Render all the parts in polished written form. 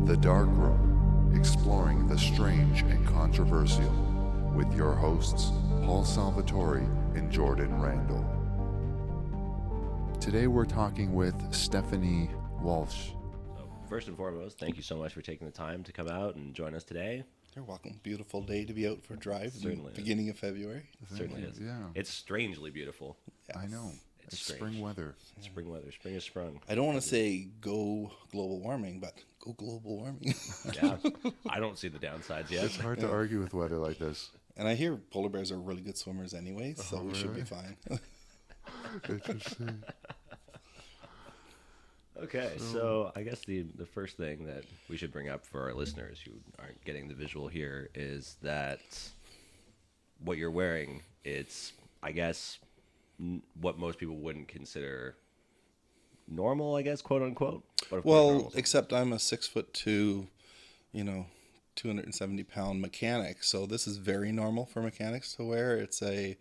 The Dark Room, exploring the strange and controversial, with your hosts, Paul Salvatore and Jordan Randall. Today we're talking with Stefonknee Wolscht. First and foremost, thank you so much for taking the time to come out and join us today. You're welcome. Beautiful day to be out for a drive. Certainly beginning of February. Certainly is. Yeah. It's strangely beautiful. Yes. I know. It's spring weather. It's spring weather. Spring is sprung. I don't want to say go global warming, but go global warming. Yeah. I don't see the downsides yet. It's hard to argue with weather like this. And I hear polar bears are really good swimmers anyway, so we should be fine. Interesting. Okay, so I guess the first thing that we should bring up for our listeners who aren't getting the visual here is that what you're wearing, it's, I guess, what most people wouldn't consider normal, I guess, quote unquote. But Well, except I'm a 6'2", 270-pound mechanic, so this is very normal for mechanics to wear. It's a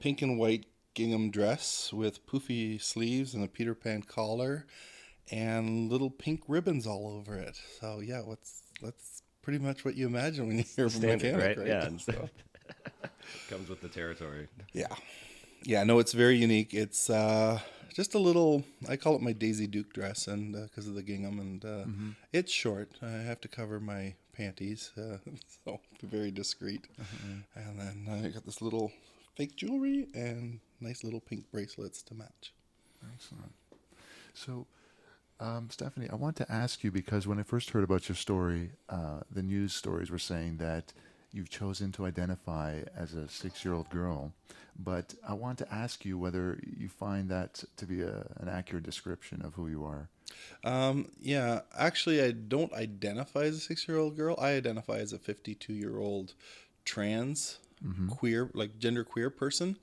pink and white gingham dress with poofy sleeves and a Peter Pan collar and little pink ribbons all over it. So yeah, that's pretty much what you imagine when you hear from a mechanic, right? Yeah, So, comes with the territory. yeah. No, it's very unique. It's just a little. I call it my Daisy Duke dress, and because of the gingham, and it's short. I have to cover my panties, so very discreet. And then I got this little fake jewelry and nice little pink bracelets to match. Excellent. So, Stefonknee, I want to ask you, because when I first heard about your story, the news stories were saying that you've chosen to identify as a 6-year-old girl, but I want to ask you whether you find that to be an accurate description of who you are. Yeah, actually, I don't identify as a 6-year-old girl. I identify as a 52-year-old trans queer, like genderqueer person.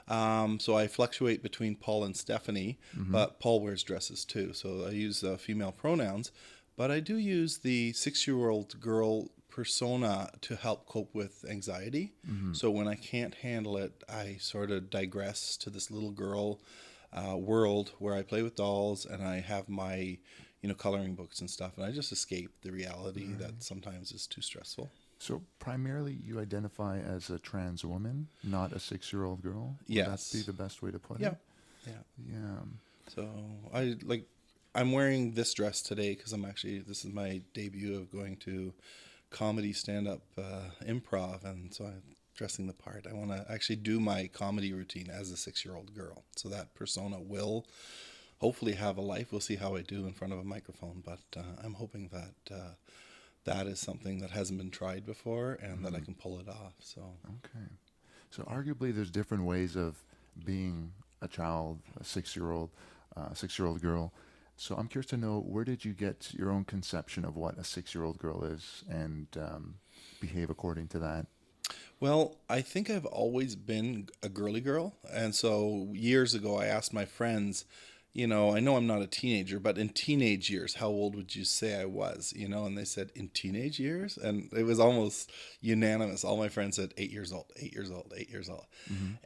So I fluctuate between Paul and Stefonknee, but Paul wears dresses too. So I use female pronouns, but I do use the 6-year-old girl persona to help cope with anxiety. So when I can't handle it, I sort of digress to this little girl world where I play with dolls and I have my, coloring books and stuff, and I just escape the reality that sometimes is too stressful. So primarily you identify as a trans woman, not a 6-year-old girl? Yes. Would that be the best way to put Yeah. it? Yeah. So I'm wearing this dress today because this is my debut of going to comedy stand-up improv, and so I'm dressing the part. I want to actually do my comedy routine as a 6-year-old girl, so that persona will hopefully have a life. We'll see how I do in front of a microphone, but I'm hoping that that is something that hasn't been tried before and that I can pull it off. So Okay. So arguably there's different ways of being a child, a 6-year-old girl. So I'm curious to know, where did you get your own conception of what a 6-year-old girl is and behave according to that? Well, I think I've always been a girly girl. And so years ago, I asked my friends, I know I'm not a teenager, but in teenage years, how old would you say I was? And they said, in teenage years? And it was almost unanimous. All my friends said 8 years old, 8 years old, 8 years old.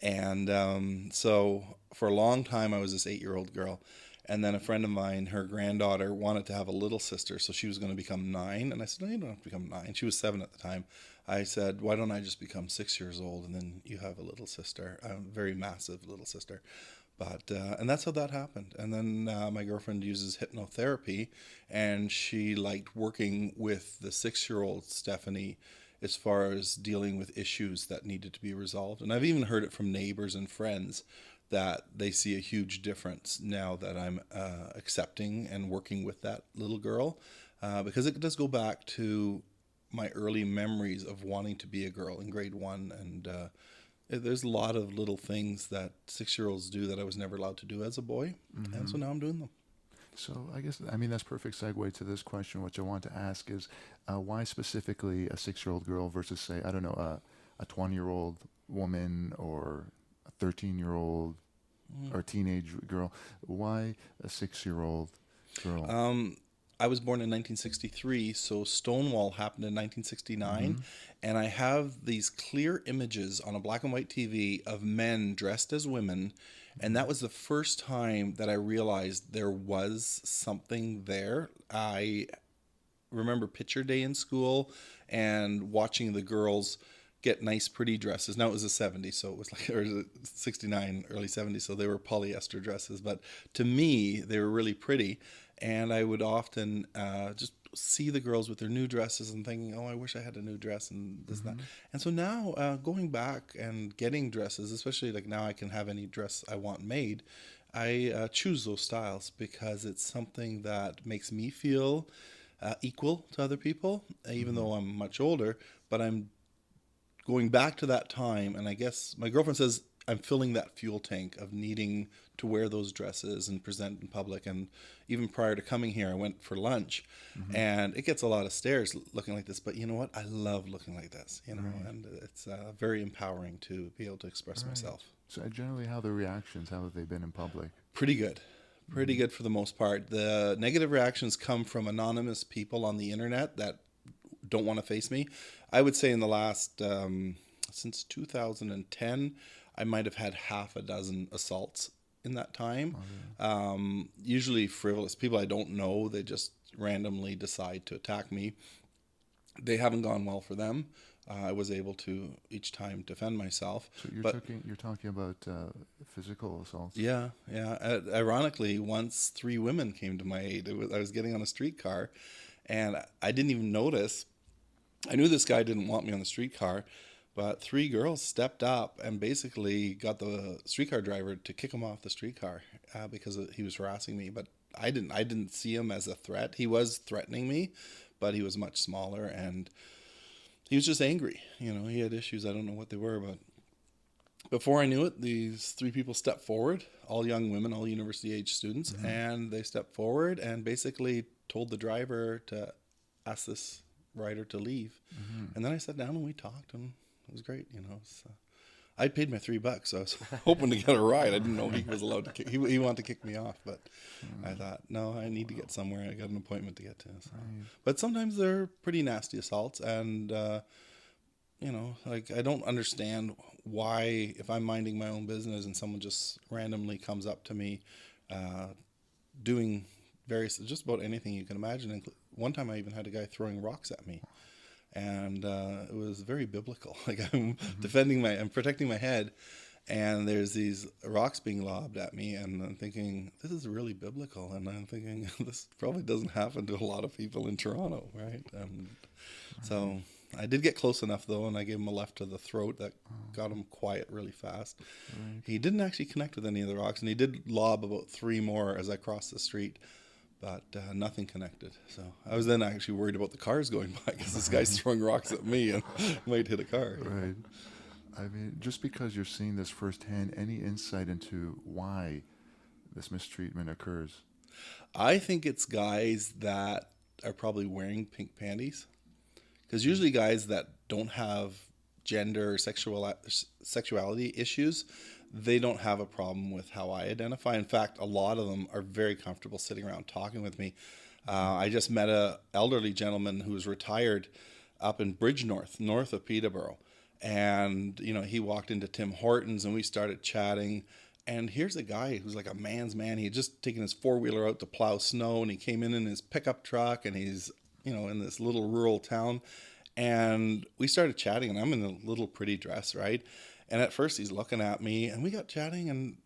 And so for a long time, I was this 8-year-old girl. And then a friend of mine, her granddaughter, wanted to have a little sister, so she was going to become 9. And I said, no, you don't have to become 9. She was 7 at the time. I said, why don't I just become 6 years old, and then you have a little sister, a very massive little sister. But and that's how that happened. And then my girlfriend uses hypnotherapy, and she liked working with the 6-year-old Stefonknee as far as dealing with issues that needed to be resolved. And I've even heard it from neighbors and friends that they see a huge difference now that I'm accepting and working with that little girl, because it does go back to my early memories of wanting to be a girl in grade 1, and there's a lot of little things that 6-year-olds do that I was never allowed to do as a boy, and so now I'm doing them. So that's perfect segue to this question. What I want to ask is, why specifically a 6-year-old girl versus, say, I don't know, a 20-year-old woman or a 13-year-old or a teenage girl? Why a 6-year-old girl? I was born in 1963, so Stonewall happened in 1969, and I have these clear images on a black and white TV of men dressed as women, and that was the first time that I realized there was something there. I remember picture day in school and watching the girls get nice, pretty dresses. Now it was the 70s, so it was like, or 69, early 70s, so they were polyester dresses. But to me, they were really pretty. And I would often just see the girls with their new dresses and thinking, oh, I wish I had a new dress and this and that. And so now going back and getting dresses, especially like now I can have any dress I want made, I choose those styles because it's something that makes me feel equal to other people, even though I'm much older, but I'm going back to that time. And I guess my girlfriend says I'm filling that fuel tank of needing to wear those dresses and present in public. And even prior to coming here, I went for lunch, and it gets a lot of stares looking like this, but you know what? I love looking like this, you know, and it's very empowering to be able to express myself. So generally, how the reactions? How have they been in public? Pretty good. Pretty good for the most part. The negative reactions come from anonymous people on the internet that don't want to face me. I would say in the last, since 2010, I might have had half a dozen assaults in that time. Usually frivolous people I don't know. They just randomly decide to attack me. They haven't gone well for them. I was able to each time defend myself. So you're talking about physical assaults. Yeah. Ironically, once 3 women came to my aid. I was getting on a streetcar, and I didn't even notice. I knew this guy didn't want me on the streetcar, but 3 girls stepped up and basically got the streetcar driver to kick him off the streetcar because he was harassing me. But I didn't see him as a threat. He was threatening me, but he was much smaller, and he was just angry. You know, he had issues. I don't know what they were, but before I knew it, these 3 people stepped forward, all young women, all university-age students, and they stepped forward and basically told the driver to ask this rider to leave. And then I sat down and we talked, and it was great. You know, I paid my $3, so I was hoping to get a ride. I didn't know he was allowed to kick. He wanted to kick me off, but I thought, no, I need to get somewhere. I got an appointment to get to. So. But sometimes they're pretty nasty assaults, and you know, like I don't understand why, if I'm minding my own business and someone just randomly comes up to me, doing just about anything you can imagine. One time I even had a guy throwing rocks at me, and it was very biblical. Like I'm I'm protecting my head, and there's these rocks being lobbed at me, and I'm thinking, this is really biblical. And I'm thinking, this probably doesn't happen to a lot of people in Toronto, right? So I did get close enough, though, and I gave him a left to the throat that got him quiet really fast. He didn't actually connect with any of the rocks, and he did lob about 3 more as I crossed the street, but nothing connected. So I was then actually worried about the cars going by because this guy's throwing rocks at me and might hit a car. Right. I mean, just because you're seeing this firsthand, any insight into why this mistreatment occurs? I think it's guys that are probably wearing pink panties, because usually guys that don't have gender or sexuality issues, they don't have a problem with how I identify. In fact, a lot of them are very comfortable sitting around talking with me. I just met an elderly gentleman who was retired up in Bridgenorth, north of Peterborough. And, you know, he walked into Tim Hortons and we started chatting. And here's a guy who's like a man's man. He had just taken his 4-wheeler out to plow snow, and he came in his pickup truck, and he's, you know, in this little rural town. And we started chatting, and I'm in a little pretty dress, right? And at first he's looking at me, and we got chatting, and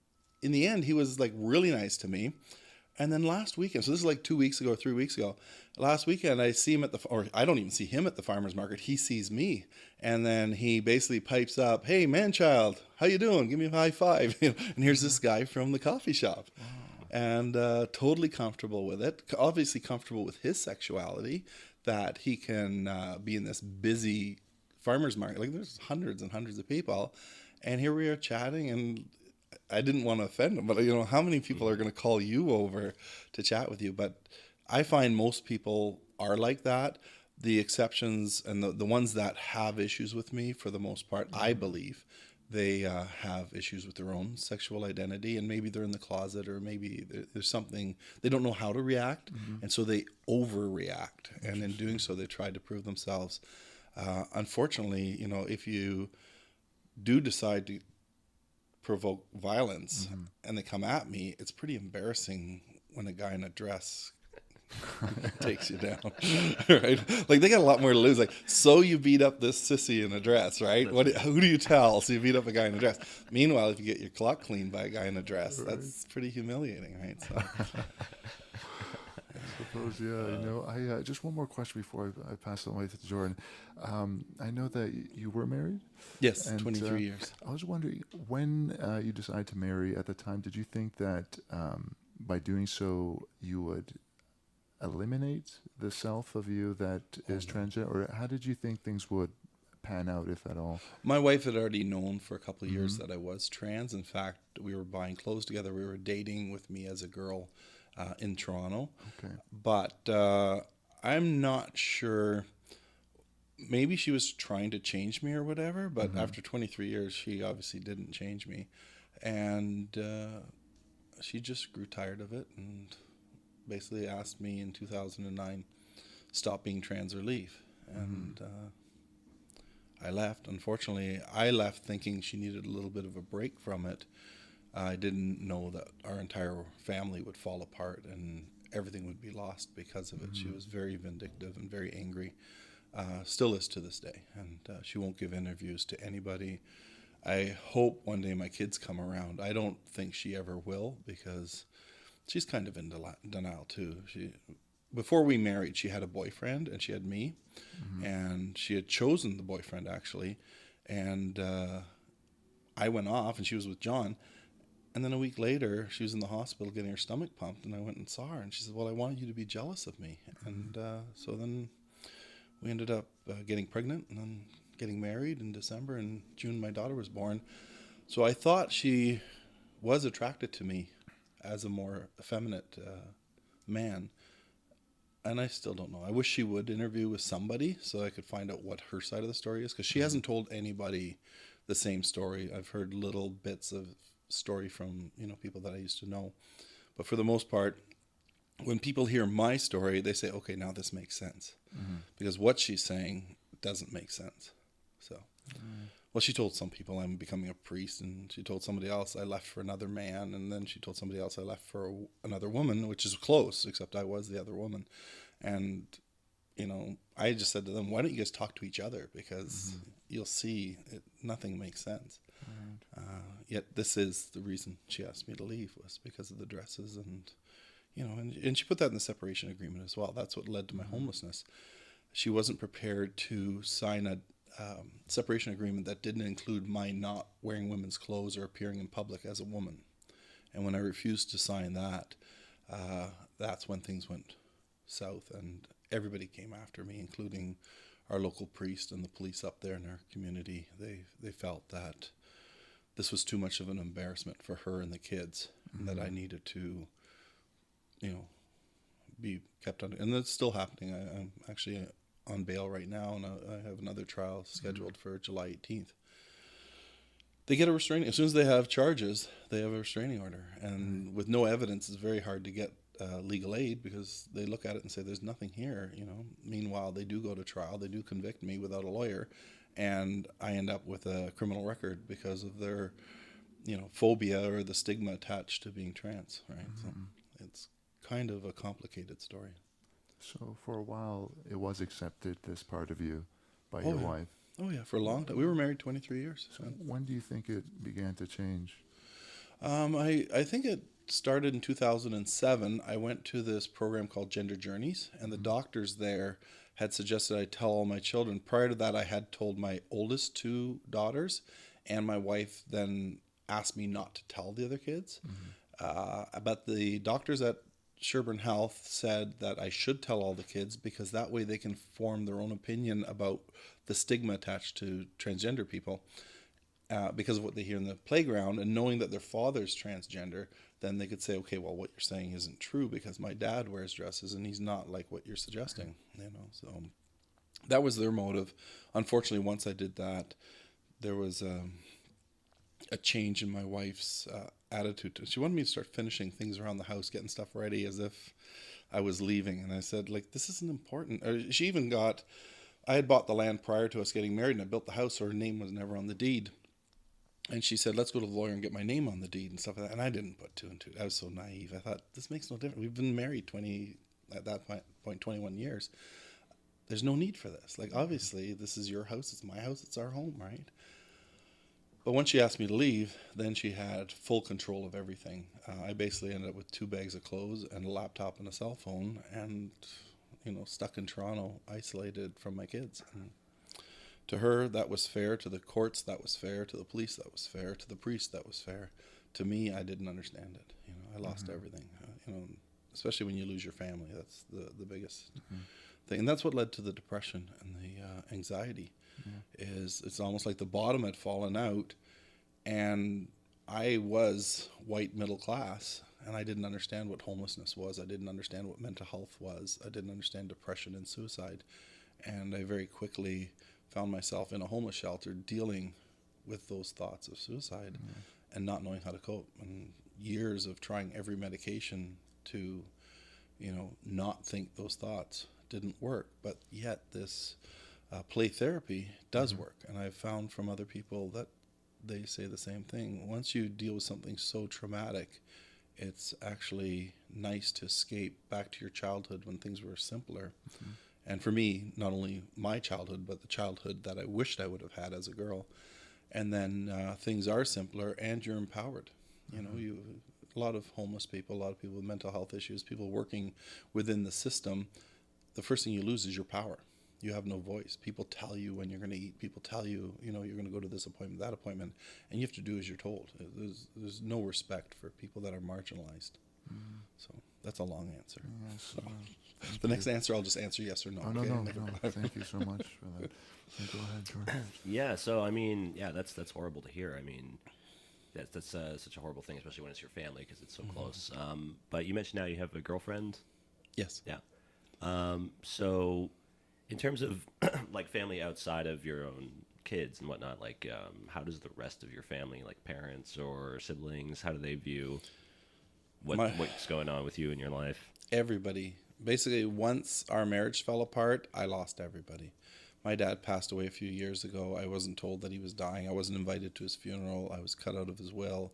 in the end he was like really nice to me. And then last weekend, so this is like 2 weeks ago, 3 weeks ago, last weekend I see him or I don't even see him at the farmer's market. He sees me, and then he basically pipes up, "Hey, man-child, how you doing? Give me a high five." And here's this guy from the coffee shop. And totally comfortable with it, obviously comfortable with his sexuality, that he can be in this busy farmer's market. Like there's hundreds and hundreds of people, and here we are chatting, and I didn't want to offend him, but you know, how many people are going to call you over to chat with you? But I find most people are like that. The exceptions and the ones that have issues with me, for the most part, I believe they have issues with their own sexual identity, and maybe they're in the closet, or maybe there's something, they don't know how to react, and so they overreact, and in doing so they try to prove themselves. Unfortunately, you know, if you do decide to provoke violence and they come at me, it's pretty embarrassing when a guy in a dress takes you down, right? Like they got a lot more to lose. Like, so you beat up this sissy in a dress, right? Who do you tell? So you beat up a guy in a dress. Meanwhile, if you get your clock cleaned by a guy in a dress, that's pretty humiliating, right? So Suppose, yeah. I just one more question before I pass it away to Jordan. I know that you were married, yes, and 23 years. I was wondering when you decided to marry. At the time, did you think that by doing so you would eliminate the self of you that is transgender, or how did you think things would pan out, if at all? My wife had already known for a couple of years that I was trans. In fact, we were buying clothes together. We were dating with me as a girl in Toronto. Okay. But I'm not sure. Maybe she was trying to change me or whatever, but after 23 years, she obviously didn't change me. And she just grew tired of it and basically asked me in 2009, stop being trans or leave. And I left. Unfortunately, I left thinking she needed a little bit of a break from it. I didn't know that our entire family would fall apart and everything would be lost because of it. She was very vindictive and very angry, still is to this day. And she won't give interviews to anybody. I hope one day my kids come around. I don't think she ever will because she's kind of in denial too. Before we married, she had a boyfriend and she had me. And she had chosen the boyfriend actually. And I went off and she was with John. And then a week later, she was in the hospital getting her stomach pumped, and I went and saw her, and she said, well, I wanted you to be jealous of me. And so then we ended up getting pregnant and then getting married in December. In June, my daughter was born. So I thought she was attracted to me as a more effeminate man. And I still don't know. I wish she would interview with somebody so I could find out what her side of the story is, because she hasn't told anybody the same story. I've heard little bits of story from people that I used to know, but for the most part, when people hear my story, they say, okay, now this makes sense, because what she's saying doesn't make sense. So well, she told some people I'm becoming a priest, and she told somebody else I left for another man, and then she told somebody else I left for another woman, which is close, except I was the other woman. And I just said to them, why don't you guys talk to each other, because you'll see nothing makes sense. Yet this is the reason she asked me to leave, was because of the dresses, and and she put that in the separation agreement as well. That's what led to my homelessness. She wasn't prepared to sign a separation agreement that didn't include my not wearing women's clothes or appearing in public as a woman. And when I refused to sign that, that's when things went south, and everybody came after me, including our local priest and the police up there in our community. They felt that this was too much of an embarrassment for her and the kids, and that I needed to, be kept under. And that's still happening. I'm actually on bail right now, and I have another trial scheduled for July 18th. They get a restraining, as soon as they have charges, they have a restraining order. And with no evidence, it's very hard to get legal aid, because they look at it and say, there's nothing here, Meanwhile, they do go to trial, they do convict me without a lawyer, and I end up with a criminal record because of their, phobia or the stigma attached to being trans, right? So it's kind of a complicated story. So for a while, it was accepted, this part of you, by your wife. Oh yeah, for a long time. We were married 23 years. So when do you think it began to change? I think it started in 2007. I went to this program called Gender Journeys, and the doctors there had suggested I tell all my children. Prior to that, I had told my oldest two daughters, and my wife then asked me not to tell the other kids. But the doctors at Sherburne Health said that I should tell all the kids, because that way they can form their own opinion about the stigma attached to transgender people, because of what they hear in the playground, and knowing that their father's transgender, then they could say, okay, well, what you're saying isn't true, because my dad wears dresses and he's not like what you're suggesting, so that was their motive. Unfortunately, once I did that, there was a change in my wife's attitude. She wanted me to start finishing things around the house, getting stuff ready as if I was leaving. And I said, this isn't important. She even I had bought the land prior to us getting married, and I built the house, so her name was never on the deed. And she said, let's go to the lawyer and get my name on the deed and stuff like that. And I didn't put two and two. I was so naive. I thought, this makes no difference. We've been married at that point 21 years. There's no need for this. Like, obviously, this is your house, it's my house, it's our home, right? But once she asked me to leave, then she had full control of everything. I basically ended up with 2 bags of clothes and a laptop and a cell phone, and stuck in Toronto, isolated from my kids. And to her, that was fair. To the courts, that was fair. To the police, that was fair. To the priest, that was fair. To me, I didn't understand it. I lost everything. Especially when you lose your family, that's the biggest thing, and that's what led to the depression and the anxiety. Is it's almost like the bottom had fallen out, and I was white middle class, and I didn't understand what homelessness was. I didn't understand what mental health was. I didn't understand depression and suicide, and I very quickly found myself in a homeless shelter dealing with those thoughts of suicide and not knowing how to cope, and years of trying every medication to not think those thoughts didn't work. But yet this play therapy does work, and I've found from other people that they say the same thing. Once you deal with something so traumatic, it's actually nice to escape back to your childhood when things were simpler. And for me, not only my childhood, but the childhood that I wished I would have had as a girl. And then things are simpler, and you're empowered. A lot of homeless people, a lot of people with mental health issues, people working within the system, the first thing you lose is your power. You have no voice. People tell you when you're going to eat. People tell you, you're going to go to this appointment, that appointment, and you have to do as you're told. There's no respect for people that are marginalized. So that's a long answer. Yes, So, the next answer, I'll just answer yes or no. Oh, okay? no. Thank you so much for that. Go ahead, George. Yeah. So I mean, yeah, that's horrible to hear. I mean, that's such a horrible thing, especially when it's your family, because it's so close. But you mentioned now you have a girlfriend. Yes. Yeah. So in terms of like family outside of your own kids and whatnot, like how does the rest of your family, like parents or siblings, how do they view what's going on with you in your life? Everybody. Basically, once our marriage fell apart, I lost everybody. My dad passed away a few years ago. I wasn't told that he was dying. I wasn't invited to his funeral. I was cut out of his will.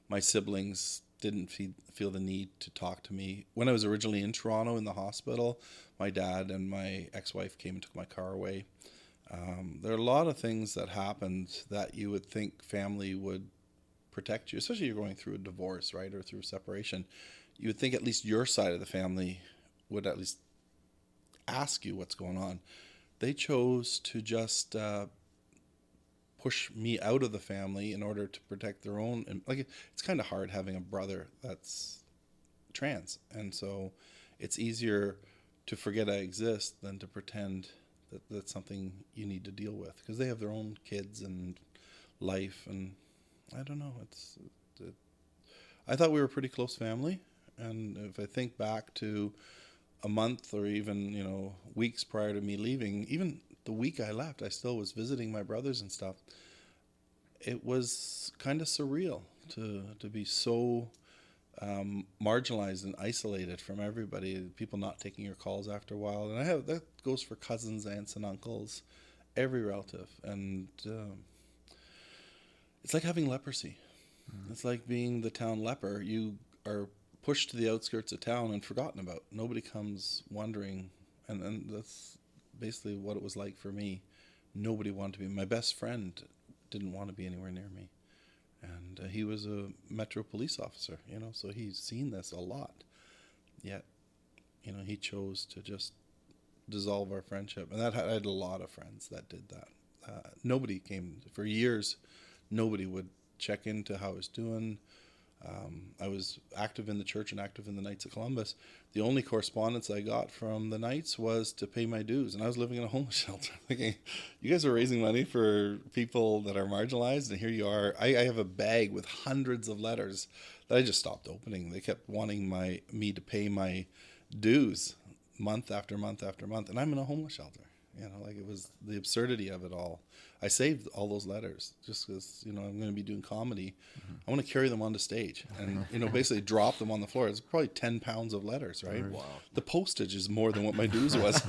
My siblings didn't feel the need to talk to me. When I was originally in Toronto in the hospital, my dad and my ex-wife came and took my car away. There are a lot of things that happened that you would think family would protect you, especially if you're going through a divorce, right, or through a separation. You would think at least your side of the family would at least ask you what's going on. They chose to just push me out of the family in order to protect their own. And like, it's kind of hard having a brother that's trans, and so it's easier to forget I exist than to pretend that that's something you need to deal with, because they have their own kids and life, and I don't know. I thought we were a pretty close family, and if I think back to a month or even weeks prior to me leaving, even the week I left, I still was visiting my brothers and stuff. It was kind of surreal to be so marginalized and isolated from everybody. People not taking your calls after a while, and that goes for cousins, aunts, and uncles, every relative, and it's like having leprosy. It's like being the town leper. You are pushed to the outskirts of town and forgotten about. Nobody comes wondering, and that's basically what it was like for me. Nobody wanted to be. My best friend didn't want to be anywhere near me, and he was a Metro police officer, so he's seen this a lot. Yet, he chose to just dissolve our friendship, and I had a lot of friends that did that. Nobody came for years. Nobody would check into how I was doing. I was active in the church and active in the Knights of Columbus. The only correspondence I got from the Knights was to pay my dues, and I was living in a homeless shelter. Thinking, you guys are raising money for people that are marginalized, and here you are. I have a bag with hundreds of letters that I just stopped opening. They kept wanting me to pay my dues month after month after month, and I'm in a homeless shelter. It was the absurdity of it all. I saved all those letters just because, I'm going to be doing comedy. I want to carry them onto stage and, basically drop them on the floor. It's probably 10 pounds of letters, right? Wow. The postage is more than what my dues was.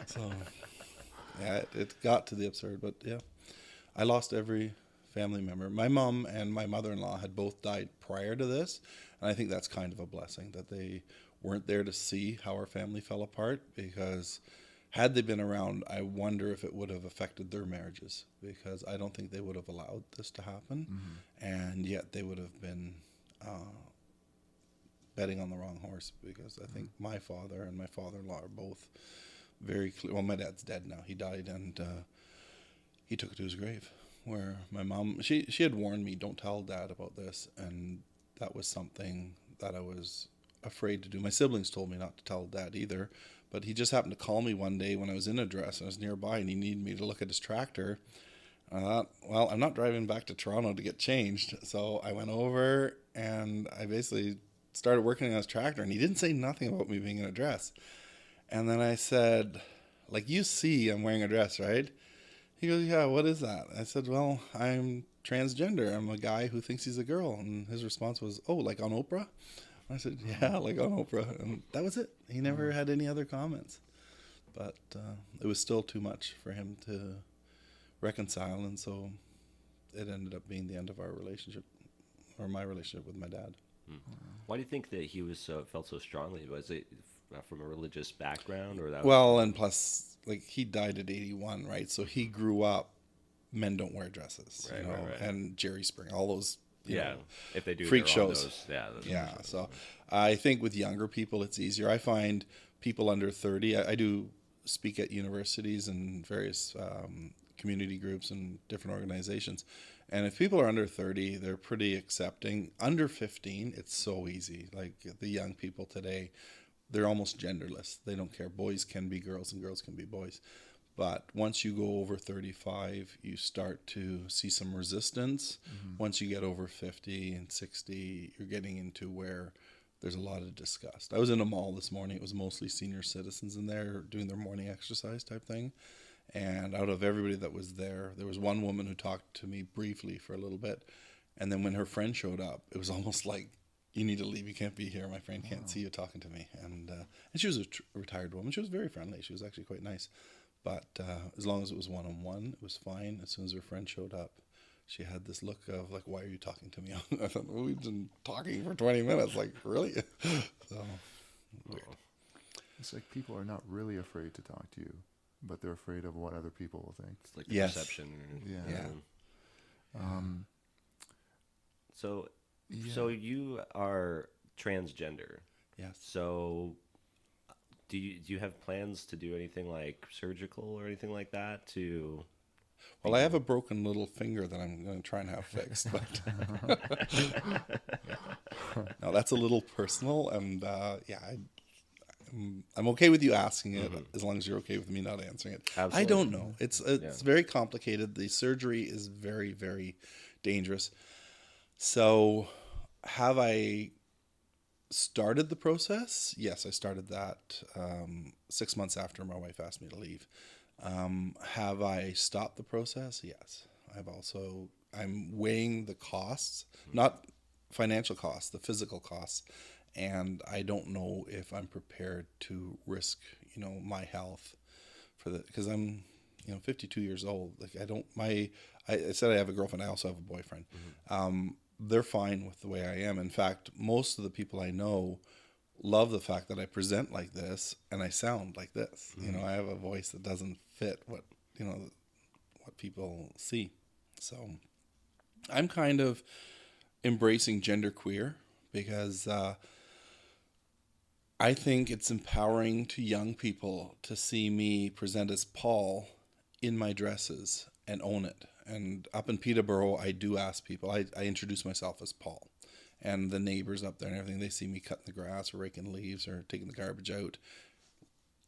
So, yeah, it got to the absurd. But, yeah, I lost every family member. My mom and my mother-in-law had both died prior to this, and I think that's kind of a blessing that they weren't there to see how our family fell apart, because had they been around, I wonder if it would have affected their marriages, because I don't think they would have allowed this to happen. And yet they would have been betting on the wrong horse, because I think my father and my father-in-law are both very clear. Well, my dad's dead now. He died, and he took it to his grave. Where my mom, she had warned me, don't tell Dad about this, and that was something that I was afraid to do. My siblings told me not to tell Dad either, but he just happened to call me one day when I was in a dress and I was nearby, and he needed me to look at his tractor. I thought, well, I'm not driving back to Toronto to get changed, so I went over and I basically started working on his tractor, and he didn't say nothing about me being in a dress. And then I said, like, you see I'm wearing a dress, right? He goes, yeah, what is that? I said, well, I'm transgender. I'm a guy who thinks he's a girl. And his response was, oh, like on Oprah? I said, yeah, like on Oprah. And that was it. He never had any other comments. But it was still too much for him to reconcile. And so it ended up being the end of our relationship, or my relationship with my dad. Why do you think that he was felt so strongly? Was it from a religious background, or that? Well, and plus, like, he died at 81, right? So he grew up, men don't wear dresses, Right, you know, right. and Jerry Spring, all those, you know, if they do freak they're on shows. those, those Yeah, shows. so I think with younger people, it's easier. I find people under 30, I do speak at universities and various community groups and different organizations. And if people are under 30, they're pretty accepting. Under 15, it's so easy. Like the young people today, they're almost genderless. They don't care. Boys can be girls and girls can be boys. But once you go over 35, you start to see some resistance. Once you get over 50 and 60, you're getting into where there's a lot of disgust. I was in a mall this morning. It was mostly senior citizens in there doing their morning exercise type thing. And out of everybody that was there, there was one woman who talked to me briefly for a little bit. And then when her friend showed up, it was almost like, you need to leave. You can't be here. My friend can't see you talking to me. And she was a retired woman. She was very friendly. She was actually quite nice. But as long as it was one-on-one, it was fine. As soon as her friend showed up, she had this look of like, why are you talking to me? I thought, well, we've been talking for 20 minutes. Like, really? So weird. It's like people are not really afraid to talk to you, but they're afraid of what other people will think. It's like the Yes. perception. Yeah. So, Yeah. so you are transgender. Yes. So, do you have plans to do anything like surgical or anything like that to? Well, I have a broken little finger that I'm going to try and have fixed, but no, that's a little personal, and I'm okay with you asking it as long as you're okay with me not answering it. Absolutely. I don't know. It's very complicated. The surgery is very, very dangerous. So, have I started the process? Yes, I started that 6 months after my wife asked me to leave. Have I stopped the process? Yes. I'm weighing the costs, not financial costs, the physical costs. And I don't know if I'm prepared to risk, my health for because I'm, 52 years old. Like I said I have a girlfriend. I also have a boyfriend. They're fine with the way I am. In fact, most of the people I know love the fact that I present like this and I sound like this. I have a voice that doesn't fit what people see. So I'm kind of embracing genderqueer because I think it's empowering to young people to see me present as Paul in my dresses and own it. And up in Peterborough, I do ask people, I introduce myself as Paul. And the neighbors up there and everything, they see me cutting the grass or raking leaves or taking the garbage out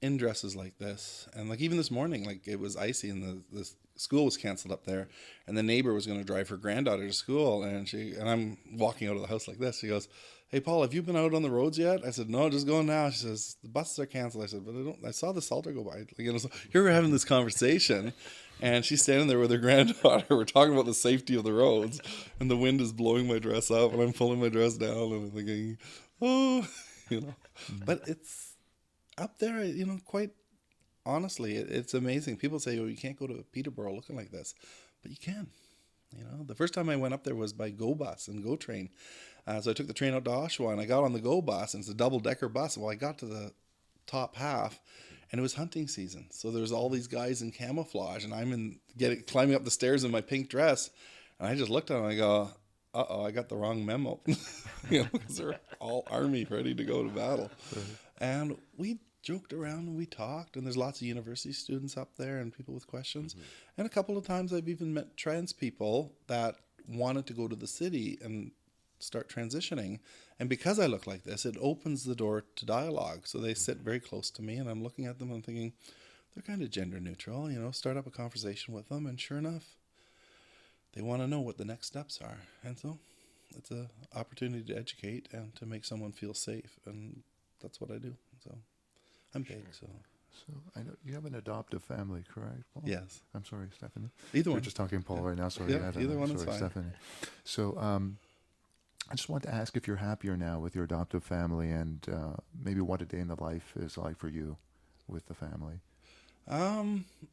in dresses like this. And like even this morning, like it was icy and the school was canceled up there. And the neighbor was going to drive her granddaughter to school. And I'm walking out of the house like this. She goes, hey, Paul, have you been out on the roads yet? I said, no, just going now. She says, the buses are canceled. I said, but I saw the Salter go by. So here we're having this conversation. And she's standing there with her granddaughter. We're talking about the safety of the roads. And the wind is blowing my dress up. And I'm pulling my dress down. And I'm thinking, oh, But it's up there, quite honestly, it's amazing. People say, oh, you can't go to Peterborough looking like this. But you can. The first time I went up there was by Go Bus and Go Train. So I took the train out to Oshawa, and I got on the GO bus, and it's a double-decker bus. Well, I got to the top half, and it was hunting season. So there's all these guys in camouflage, and I'm climbing up the stairs in my pink dress, and I just looked at them and I go, uh-oh, I got the wrong memo. Because they're all army ready to go to battle. And we joked around and we talked, and there's lots of university students up there and people with questions. And a couple of times I've even met trans people that wanted to go to the city and start transitioning. And because I look like this, it opens the door to dialogue. So they sit very close to me, and I'm looking at them and thinking, they're kind of gender neutral, start up a conversation with them. And sure enough, they want to know what the next steps are. And so it's an opportunity to educate and to make someone feel safe. And that's what I do. So I'm big, so. So I know you have an adoptive family, correct, Paul? Yes. I'm sorry, Stephanie. Either We're one. just talking Paul right now. Sorry. Yeah, either one is fine. Stephanie. So I just want to ask if you're happier now with your adoptive family, and maybe what a day in the life is like for you with the family.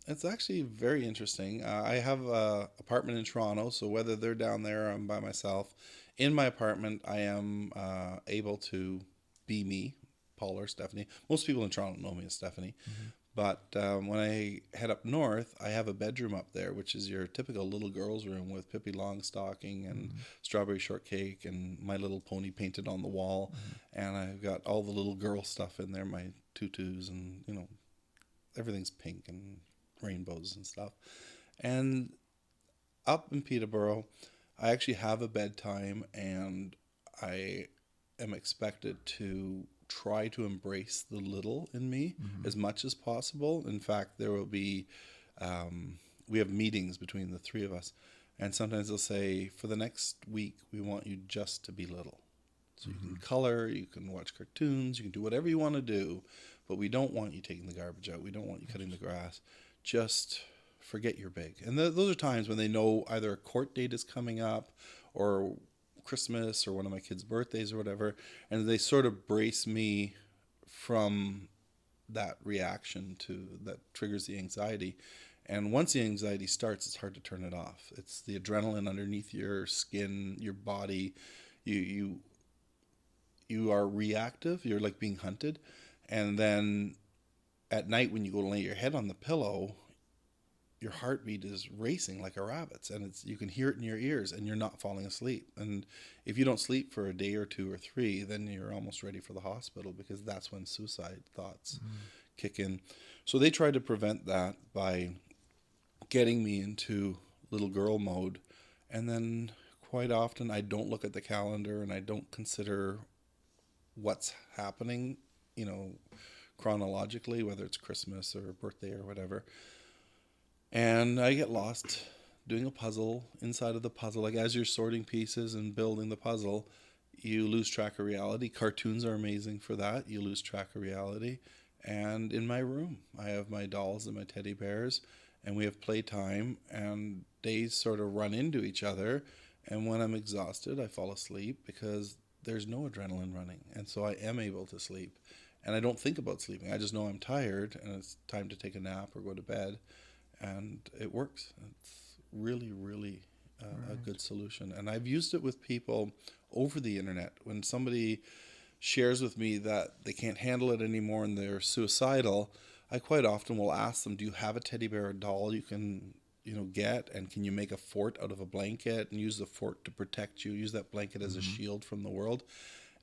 It's actually very interesting. I have an apartment in Toronto, so whether they're down there or I'm by myself, in my apartment, I am able to be me, Paul or Stephanie. Most people in Toronto know me as Stephanie. But when I head up north, I have a bedroom up there, which is your typical little girl's room with Pippi Longstocking and strawberry shortcake and My Little Pony painted on the wall. And I've got all the little girl stuff in there, my tutus and, everything's pink and rainbows and stuff. And up in Peterborough, I actually have a bedtime, and I am expected to try to embrace the little in me as much as possible. In fact, there will be, we have meetings between the three of us, and sometimes they'll say, for the next week, we want you just to be little. So you can color, you can watch cartoons, you can do whatever you want to do, but we don't want you taking the garbage out. We don't want you cutting the grass. Just forget you're big. And those are times when they know either a court date is coming up or Christmas or one of my kids' birthdays or whatever, and they sort of brace me from that reaction that triggers the anxiety. And once the anxiety starts, it's hard to turn it off. It's the adrenaline underneath your skin, your body. You are reactive. You're like being hunted. And then at night when you go to lay your head on the pillow, your heartbeat is racing like a rabbit's, and you can hear it in your ears, and you're not falling asleep. And if you don't sleep for a day or two or three, then you're almost ready for the hospital, because that's when suicide thoughts kick in. So they try to prevent that by getting me into little girl mode. And then quite often I don't look at the calendar, and I don't consider what's happening, chronologically, whether it's Christmas or birthday or whatever. And I get lost doing a puzzle inside of the puzzle. Like, as you're sorting pieces and building the puzzle, you lose track of reality. Cartoons are amazing for that. You lose track of reality. And in my room, I have my dolls and my teddy bears, and we have playtime, and days sort of run into each other. And when I'm exhausted, I fall asleep because there's no adrenaline running. And so I am able to sleep. And I don't think about sleeping. I just know I'm tired and it's time to take a nap or go to bed. And it works. It's really, really a good solution. And I've used it with people over the internet. When somebody shares with me that they can't handle it anymore and they're suicidal, I quite often will ask them, do you have a teddy bear or doll you can get, and can you make a fort out of a blanket and use the fort to protect you, use that blanket as a shield from the world?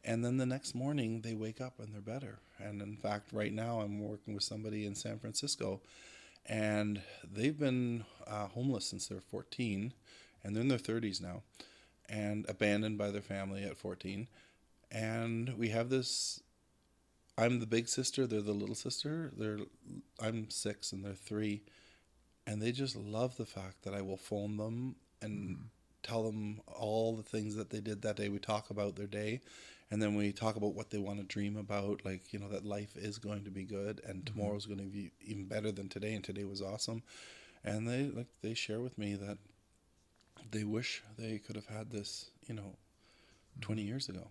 And then the next morning they wake up and they're better. And in fact, right now I'm working with somebody in San Francisco, and they've been homeless since they're 14, and they're in their 30s now, and abandoned by their family at 14. And we have this, I'm the big sister, they're the little sister. I'm 6 and they're 3. And they just love the fact that I will phone them and tell them all the things that they did that day. We talk about their day, and then we talk about what they want to dream about, like, that life is going to be good, and tomorrow's going to be even better than today, and today was awesome. And they share with me that they wish they could have had this, 20 years ago.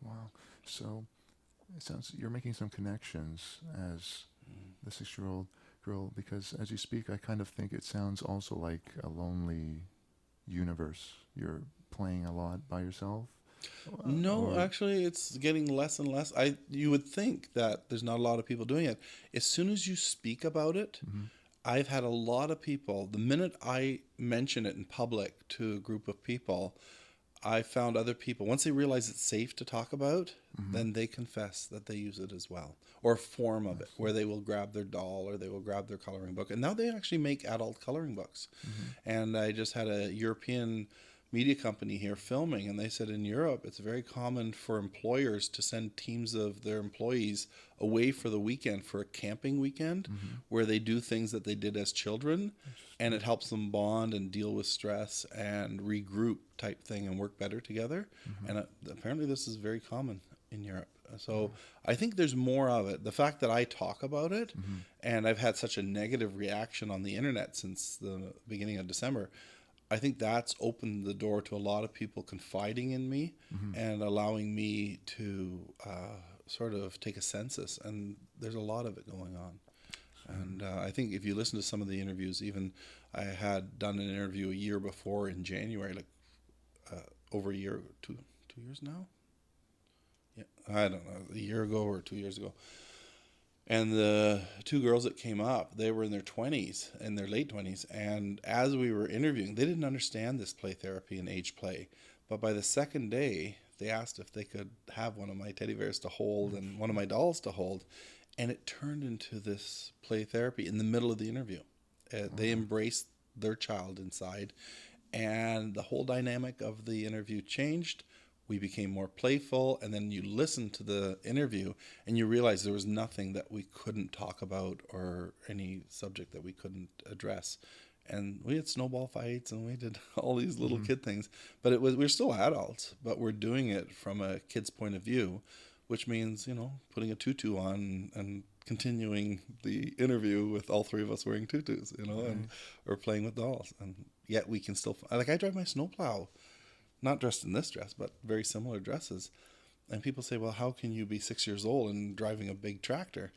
Wow. So it sounds you're making some connections as the 6-year-old girl, because as you speak, I kind of think it sounds also like a lonely universe. You're playing a lot by yourself. No, Or actually, it's getting less and less. You would think that there's not a lot of people doing it. As soon as you speak about it, I've had a lot of people. The minute I mention it in public to a group of people, I found other people, once they realize it's safe to talk about, then they confess that they use it as well, or a form of it, where they will grab their doll or they will grab their coloring book. And now they actually make adult coloring books. And I just had a European media company here filming, and they said in Europe it's very common for employers to send teams of their employees away for the weekend, for a camping weekend, where they do things that they did as children, and it helps them bond and deal with stress and regroup type thing and work better together. And apparently this is very common in Europe. So I think there's more of it. The fact that I talk about it, and I've had such a negative reaction on the internet since the beginning of December, I think that's opened the door to a lot of people confiding in me and allowing me to sort of take a census. And there's a lot of it going on. And I think if you listen to some of the interviews, even I had done an interview a year before in January, like over a year, 2 years now? Yeah, I don't know, a year ago or 2 years ago. And the two girls that came up, they were in their 20s, in their late 20s. And as we were interviewing, they didn't understand this play therapy and age play. But by the second day, they asked if they could have one of my teddy bears to hold and one of my dolls to hold. And it turned into this play therapy in the middle of the interview. They embraced their child inside. And the whole dynamic of the interview changed. We became more playful, and then you listen to the interview and you realize there was nothing that we couldn't talk about or any subject that we couldn't address. And we had snowball fights and we did all these little kid things, but we're still adults, but we're doing it from a kid's point of view, which means, putting a tutu on and continuing the interview with all three of us wearing tutus, and or playing with dolls. And yet we can still, I drive my snowplow, not dressed in this dress, but very similar dresses. And people say, well, how can you be 6 years old and driving a big tractor?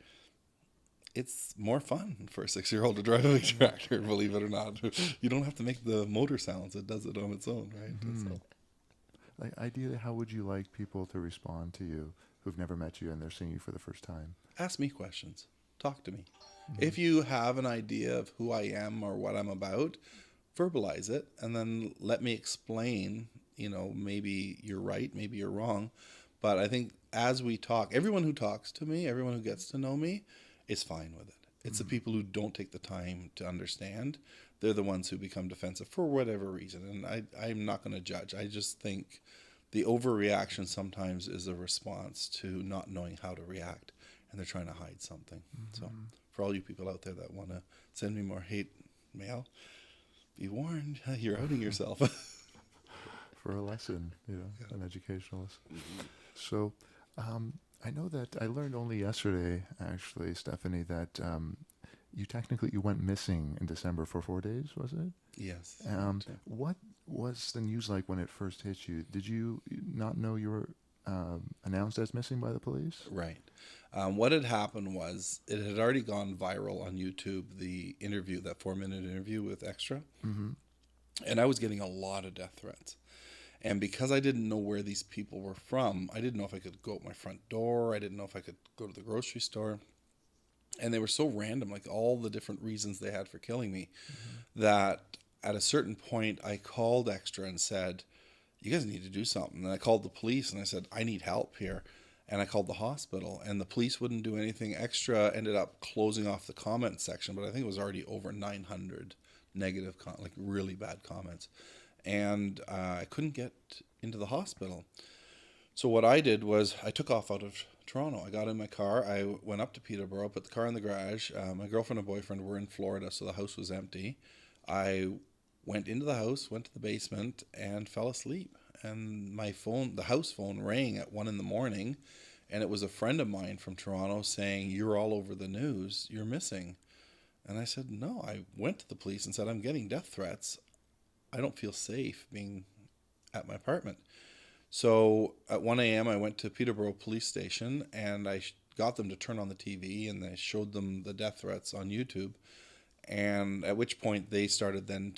It's more fun for a 6-year-old to drive a big tractor, believe it or not. You don't have to make the motor sounds. It does it on its own, right? So. like, ideally, how would you like people to respond to you who've never met you and they're seeing you for the first time? Ask me questions. Talk to me. If you have an idea of who I am or what I'm about, verbalize it and then let me explain. Maybe you're right, maybe you're wrong. But I think as we talk, everyone who talks to me, everyone who gets to know me is fine with it. It's the people who don't take the time to understand. They're the ones who become defensive for whatever reason. And I'm not going to judge. I just think the overreaction sometimes is a response to not knowing how to react. And they're trying to hide something. So for all you people out there that want to send me more hate mail, be warned, you're outing yourself. For a lesson, an educationalist. So, I know that I learned only yesterday, actually, Stephanie, that you went missing in December for 4 days, was it? Yes. What was the news like when it first hit you? Did you not know you were announced as missing by the police? Right. What had happened was it had already gone viral on YouTube, the interview, that 4-minute interview with Extra. And I was getting a lot of death threats. And because I didn't know where these people were from, I didn't know if I could go out my front door. I didn't know if I could go to the grocery store. And they were so random, like all the different reasons they had for killing me, that at a certain point I called Extra and said, you guys need to do something. And I called the police and I said, I need help here. And I called the hospital and the police wouldn't do anything. Extra ended up closing off the comment section, but I think it was already over 900 negative, like really bad comments. And I couldn't get into the hospital. So what I did was I took off out of Toronto. I got in my car. I went up to Peterborough, put the car in the garage. My girlfriend and boyfriend were in Florida, so the house was empty. I went into the house, went to the basement, and fell asleep. And my phone, the house phone, rang at 1 a.m, and it was a friend of mine from Toronto saying, you're all over the news, you're missing. And I said, no. I went to the police and said, I'm getting death threats. I don't feel safe being at my apartment. So at 1 a.m, I went to Peterborough Police Station and I got them to turn on the TV and I showed them the death threats on YouTube. And at which point they started then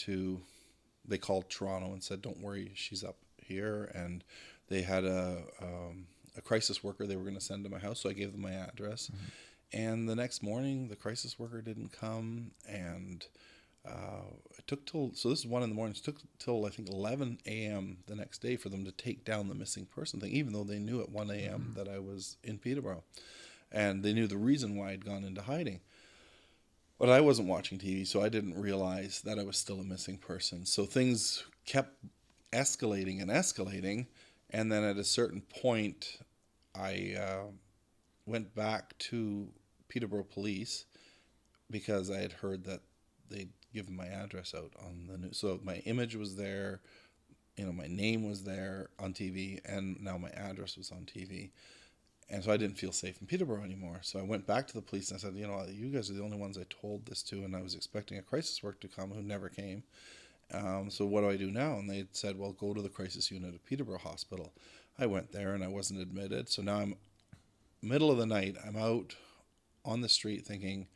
they called Toronto and said, don't worry, she's up here. And they had a crisis worker they were going to send to my house, so I gave them my address. And the next morning, the crisis worker didn't come, and it took till, so this is 1 a.m. It took till I think 11 a.m. the next day for them to take down the missing person thing, even though they knew at 1 a.m. that I was in Peterborough, and they knew the reason why I'd gone into hiding. But I wasn't watching TV, so I didn't realize that I was still a missing person. So things kept escalating and escalating, and then at a certain point, I went back to Peterborough Police because I had heard that they'd given my address out on the news. So my image was there, my name was there on TV, and now my address was on TV. And so I didn't feel safe in Peterborough anymore. So I went back to the police and I said, you guys are the only ones I told this to, and I was expecting a crisis worker to come who never came. So what do I do now? And they said, well, go to the crisis unit at Peterborough Hospital. I went there and I wasn't admitted. So now I'm middle of the night. I'm out on the street thinking,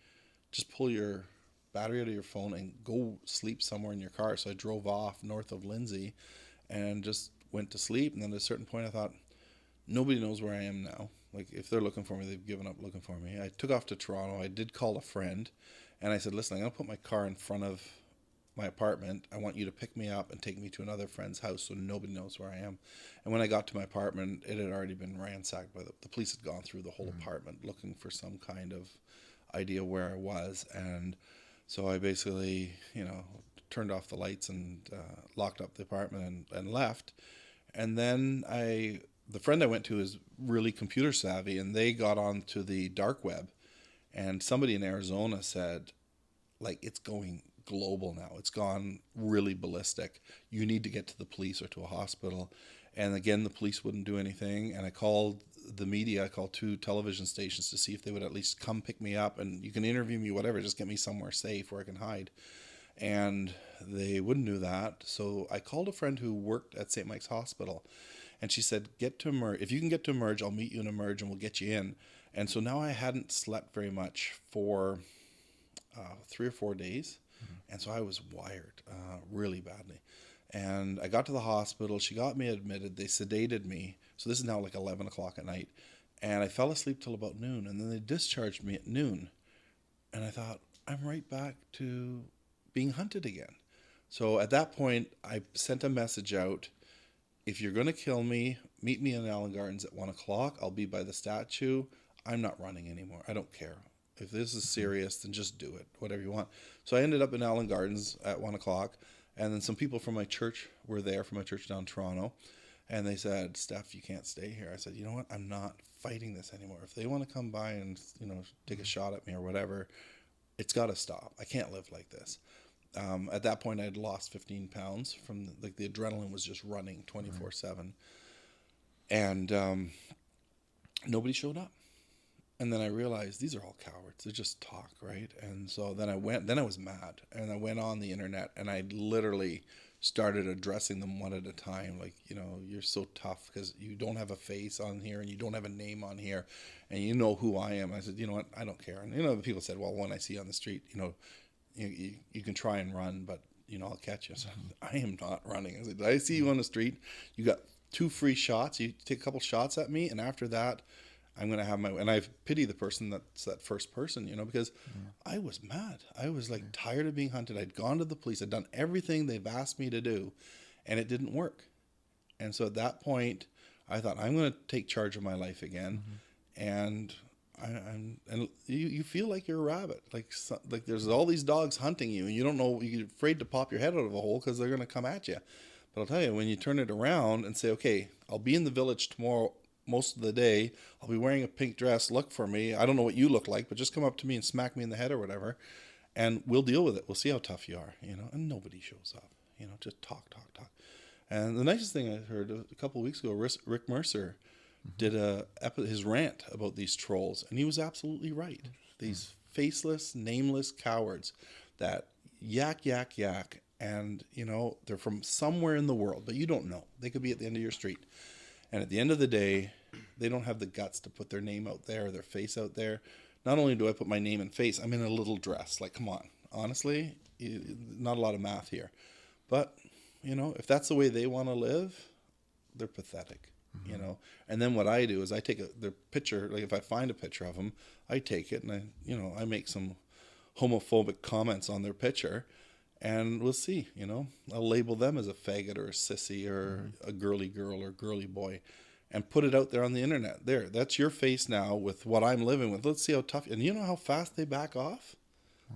just pull your battery out of your phone and go sleep somewhere in your car. So I drove off north of Lindsay and just went to sleep. And then at a certain point I thought, nobody knows where I am now. Like, if they're looking for me, they've given up looking for me. I took off to Toronto. I did call a friend, and I said, listen, I'm going to put my car in front of my apartment. I want you to pick me up and take me to another friend's house so nobody knows where I am. And when I got to my apartment, it had already been ransacked by the police had gone through the whole apartment looking for some kind of idea where I was. And so I basically, turned off the lights and locked up the apartment and left. And then the friend I went to is really computer savvy, and they got onto the dark web, and somebody in Arizona said, like, it's going global now. It's gone really ballistic. You need to get to the police or to a hospital. And again, the police wouldn't do anything. And I called the media. I called 2 television stations to see if they would at least come pick me up, and you can interview me, whatever, just get me somewhere safe where I can hide. And they wouldn't do that. So I called a friend who worked at St. Mike's Hospital. And she said, get to Emerge. If you can get to Emerge, I'll meet you in Emerge and we'll get you in. And so now I hadn't slept very much for 3 or 4 days. And so I was wired really badly. And I got to the hospital. She got me admitted. They sedated me. So this is now like 11 o'clock at night. And I fell asleep till about noon. And then they discharged me at noon. And I thought, I'm right back to being hunted again. So at that point, I sent a message out. If you're going to kill me, meet me in Allen Gardens at 1 o'clock. I'll be by the statue. I'm not running anymore. I don't care. If this is serious, then just do it, whatever you want. So I ended up in Allen Gardens at 1 o'clock. And then some people from my church were there, from my church down Toronto. And they said, Steph, you can't stay here. I said, you know what? I'm not fighting this anymore. If they want to come by and, take a shot at me or whatever, it's got to stop. I can't live like this. At that point, I had lost 15 pounds from the adrenaline was just running 24/7, and nobody showed up. And then I realized these are all cowards. They just talk, right? And so then I was mad, and I went on the internet, and I literally started addressing them one at a time. Like, you're so tough because you don't have a face on here and you don't have a name on here, and you know who I am. I said, you know what? I don't care. And the people said, well, when I see you on the street, you can try and run, but I'll catch you. So I am not running. I said, I see you on the street. You got 2 free shots. You take a couple shots at me, and after that, I'm going to have and I pity the person that's that first person, because I was mad. I was like tired of being hunted. I'd gone to the police. I'd done everything they've asked me to do, and it didn't work. And so at that point, I thought, I'm going to take charge of my life again. And and you feel like you're a rabbit, like there's all these dogs hunting you, and you don't know, you're afraid to pop your head out of a hole because they're going to come at you. But I'll tell you, when you turn it around and say, okay, I'll be in the village tomorrow most of the day, I'll be wearing a pink dress, look for me, I don't know what you look like, but just come up to me and smack me in the head or whatever, and we'll deal with it. We'll see how tough you are, and nobody shows up, just talk. And the nicest thing I heard a couple of weeks ago, Rick Mercer did his rant about these trolls, and he was absolutely right. These faceless, nameless cowards that yak, and they're from somewhere in the world, but you don't know. They could be at the end of your street, and at the end of the day, they don't have the guts to put their name out there, or their face out there. Not only do I put my name and face, I'm in a little dress. Like, come on, honestly, not a lot of math here, but if that's the way they want to live, they're pathetic. you know. And then what I do is I take their picture, like if I find a picture of them, I take it and I make some homophobic comments on their picture, and we'll see, I'll label them as a faggot or a sissy or a girly girl or girly boy, and put it out there on the internet. There, that's your face now with what I'm living with. Let's see how tough. And you know how fast they back off?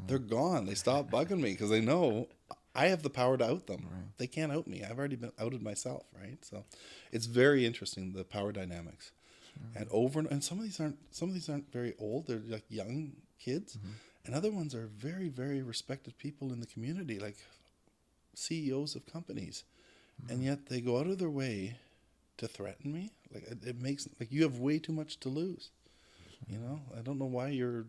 They're gone. They stop bugging me because they know I have the power to out them. Right. They can't out me. I've already been outed myself, right? So it's very interesting, the power dynamics. Sure. And some of these aren't very old. They're like young kids. And other ones are very, very respected people in the community, like CEOs of companies. And yet they go out of their way to threaten me. Like it makes, like, you have way too much to lose. I don't know why you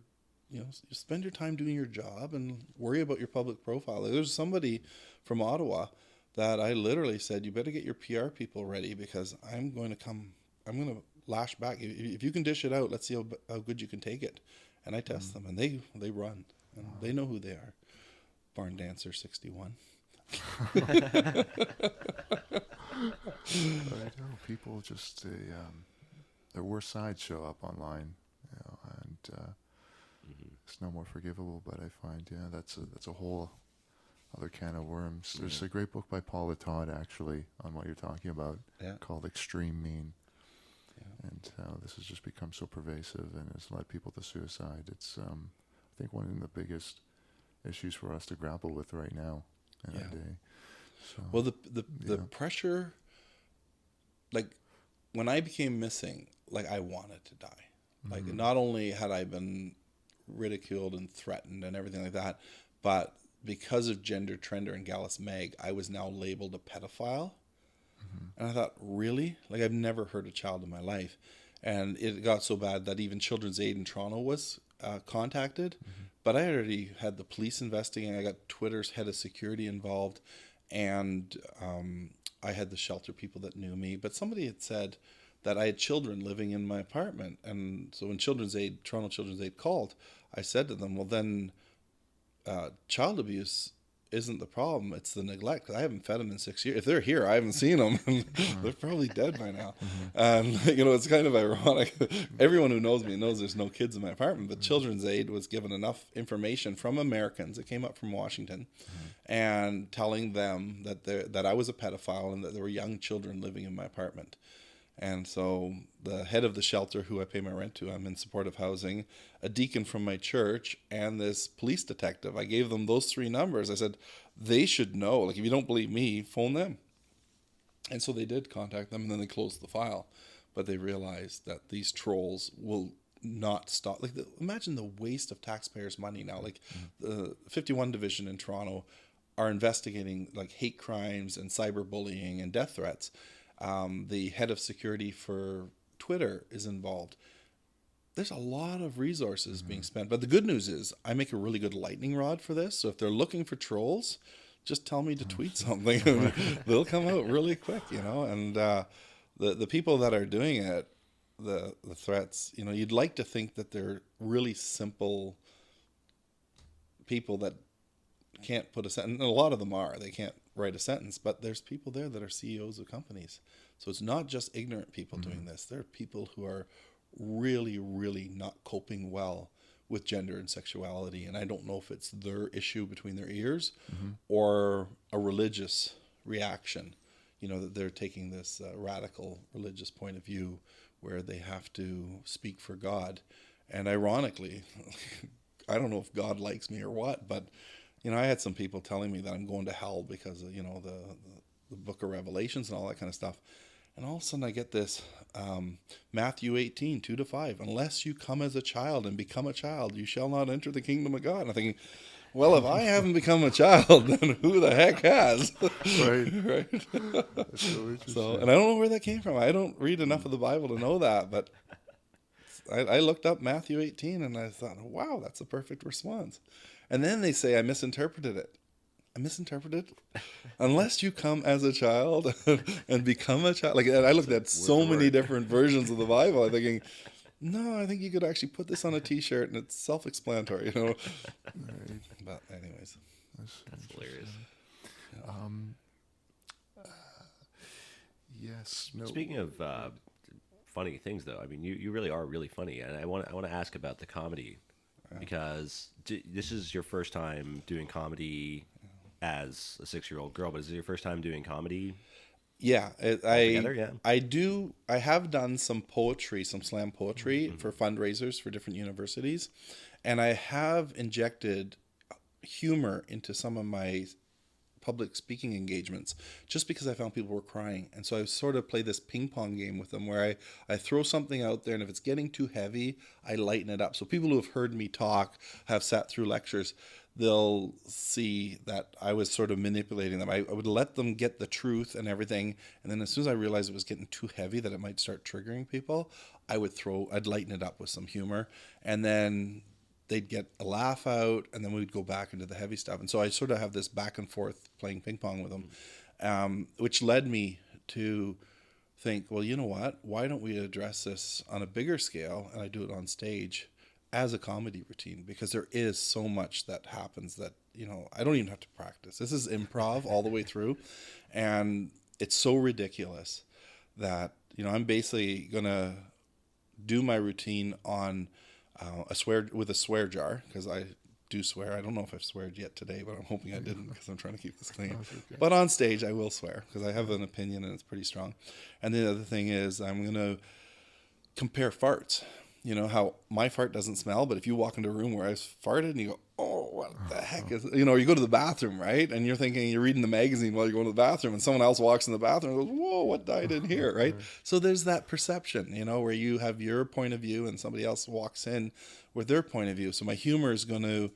spend your time doing your job and worry about your public profile. There's somebody from Ottawa that I literally said, you better get your PR people ready because I'm going to lash back. If you can dish it out, let's see how good you can take it. And I test them, and they run. And they know who they are. Barn Dancer 61. I know people just their worst sides show up online, and it's no more forgivable. But I find, that's a whole other can of worms. There's a great book by Paul Wolscht actually on what you're talking about, called Extreme Mean. And how this has just become so pervasive and has led people to suicide. It's, I think, one of the biggest issues for us to grapple with right now in our day. So, well, the pressure, like when I became missing, like I wanted to die. Like not only had I been ridiculed and threatened and everything like that, but because of Gender Trender and Gallus Mag, I was now labeled a pedophile. And I thought, really? Like, I've never hurt a child in my life. And it got so bad that even Children's Aid in Toronto was contacted. But I already had the police investigating. I got Twitter's head of security involved. And I had the shelter people that knew me. But somebody had said that I had children living in my apartment. And so when Toronto Children's Aid called, I said to them, well, then child abuse isn't the problem, it's the neglect. I haven't fed them in 6 years. If they're here, I haven't seen them. They're probably dead by now. And it's kind of ironic. Everyone who knows me knows there's no kids in my apartment, but Children's Aid was given enough information from Americans, it came up from Washington, and telling them that I was a pedophile and that there were young children living in my apartment. And so the head of the shelter, who I pay my rent to, I'm in supportive housing, a deacon from my church, and this police detective. I gave them those three numbers. I said, they should know. Like, if you don't believe me, phone them. And so they did contact them, and then they closed the file. But they realized that these trolls will not stop. Like, imagine the waste of taxpayers' money now. Like, the 51 Division in Toronto are investigating, like, hate crimes and cyberbullying and death threats. The head of security for Twitter is involved. There's a lot of resources being spent. But the good news is I make a really good lightning rod for this. So if they're looking for trolls, just tell me to tweet something. They'll come out really quick, And the people that are doing it, the threats, you'd like to think that they're really simple people that can't put a sentence. And a lot of them are. They can't write a sentence, but there's people there that are CEOs of companies. So it's not just ignorant people doing this. There are people who are really, really not coping well with gender and sexuality. And I don't know if it's their issue between their ears or a religious reaction, that they're taking this radical religious point of view where they have to speak for God. And ironically, I don't know if God likes me or what, but I had some people telling me that I'm going to hell because of, the book of Revelations and all that kind of stuff. And all of a sudden I get this Matthew 18, 2-5. Unless you come as a child and become a child, you shall not enter the kingdom of God. And I'm thinking, well, if I haven't become a child, then who the heck has? Right. That's so interesting. So, and I don't know where that came from. I don't read enough of the Bible to know that, but I looked up Matthew 18 and I thought, wow, that's a perfect response. And then they say I misinterpreted it. I misinterpreted it. Unless you come as a child and become a child. Like, and I looked at so many different versions of the Bible. I'm thinking, no, I think you could actually put this on a T-shirt and it's self-explanatory, Right. But anyways, that's hilarious. Yes. No. Speaking of funny things, though, I mean, you really are really funny, and I want to ask about the comedy because this is your first time doing comedy as a 6-year-old girl, but is it your first time doing comedy Yeah, altogether? Yeah. I have done some poetry, some slam poetry for fundraisers for different universities, and I have injected humor into some of my public speaking engagements just because I found people were crying. And so I sort of play this ping pong game with them where I throw something out there, and if it's getting too heavy, I lighten it up. So people who have heard me talk, have sat through lectures, they'll see that I was sort of manipulating them. I would let them get the truth and everything. And then as soon as I realized it was getting too heavy, that it might start triggering people, I'd lighten it up with some humor. And then they'd get a laugh out, and then we'd go back into the heavy stuff. And so I sort of have this back and forth playing ping pong with them, which led me to think, well, you know what? Why don't we address this on a bigger scale? And I do it on stage as a comedy routine, because there is so much that happens that, I don't even have to practice. This is improv all the way through. And it's so ridiculous that, I'm basically going to do my routine on a swear jar, because I do swear. I don't know if I've sweared yet today, but I'm hoping I didn't, because I'm trying to keep this clean. Okay. But on stage, I will swear because I have an opinion and it's pretty strong. And the other thing is I'm going to compare farts. How my fart doesn't smell, but if you walk into a room where I farted and you go, oh, what the heck is, you go to the bathroom, right? And you're thinking, you're reading the magazine while you're going to the bathroom, and someone else walks in the bathroom and goes, whoa, what died in here, right? So there's that perception, where you have your point of view and somebody else walks in with their point of view. So my humor is going to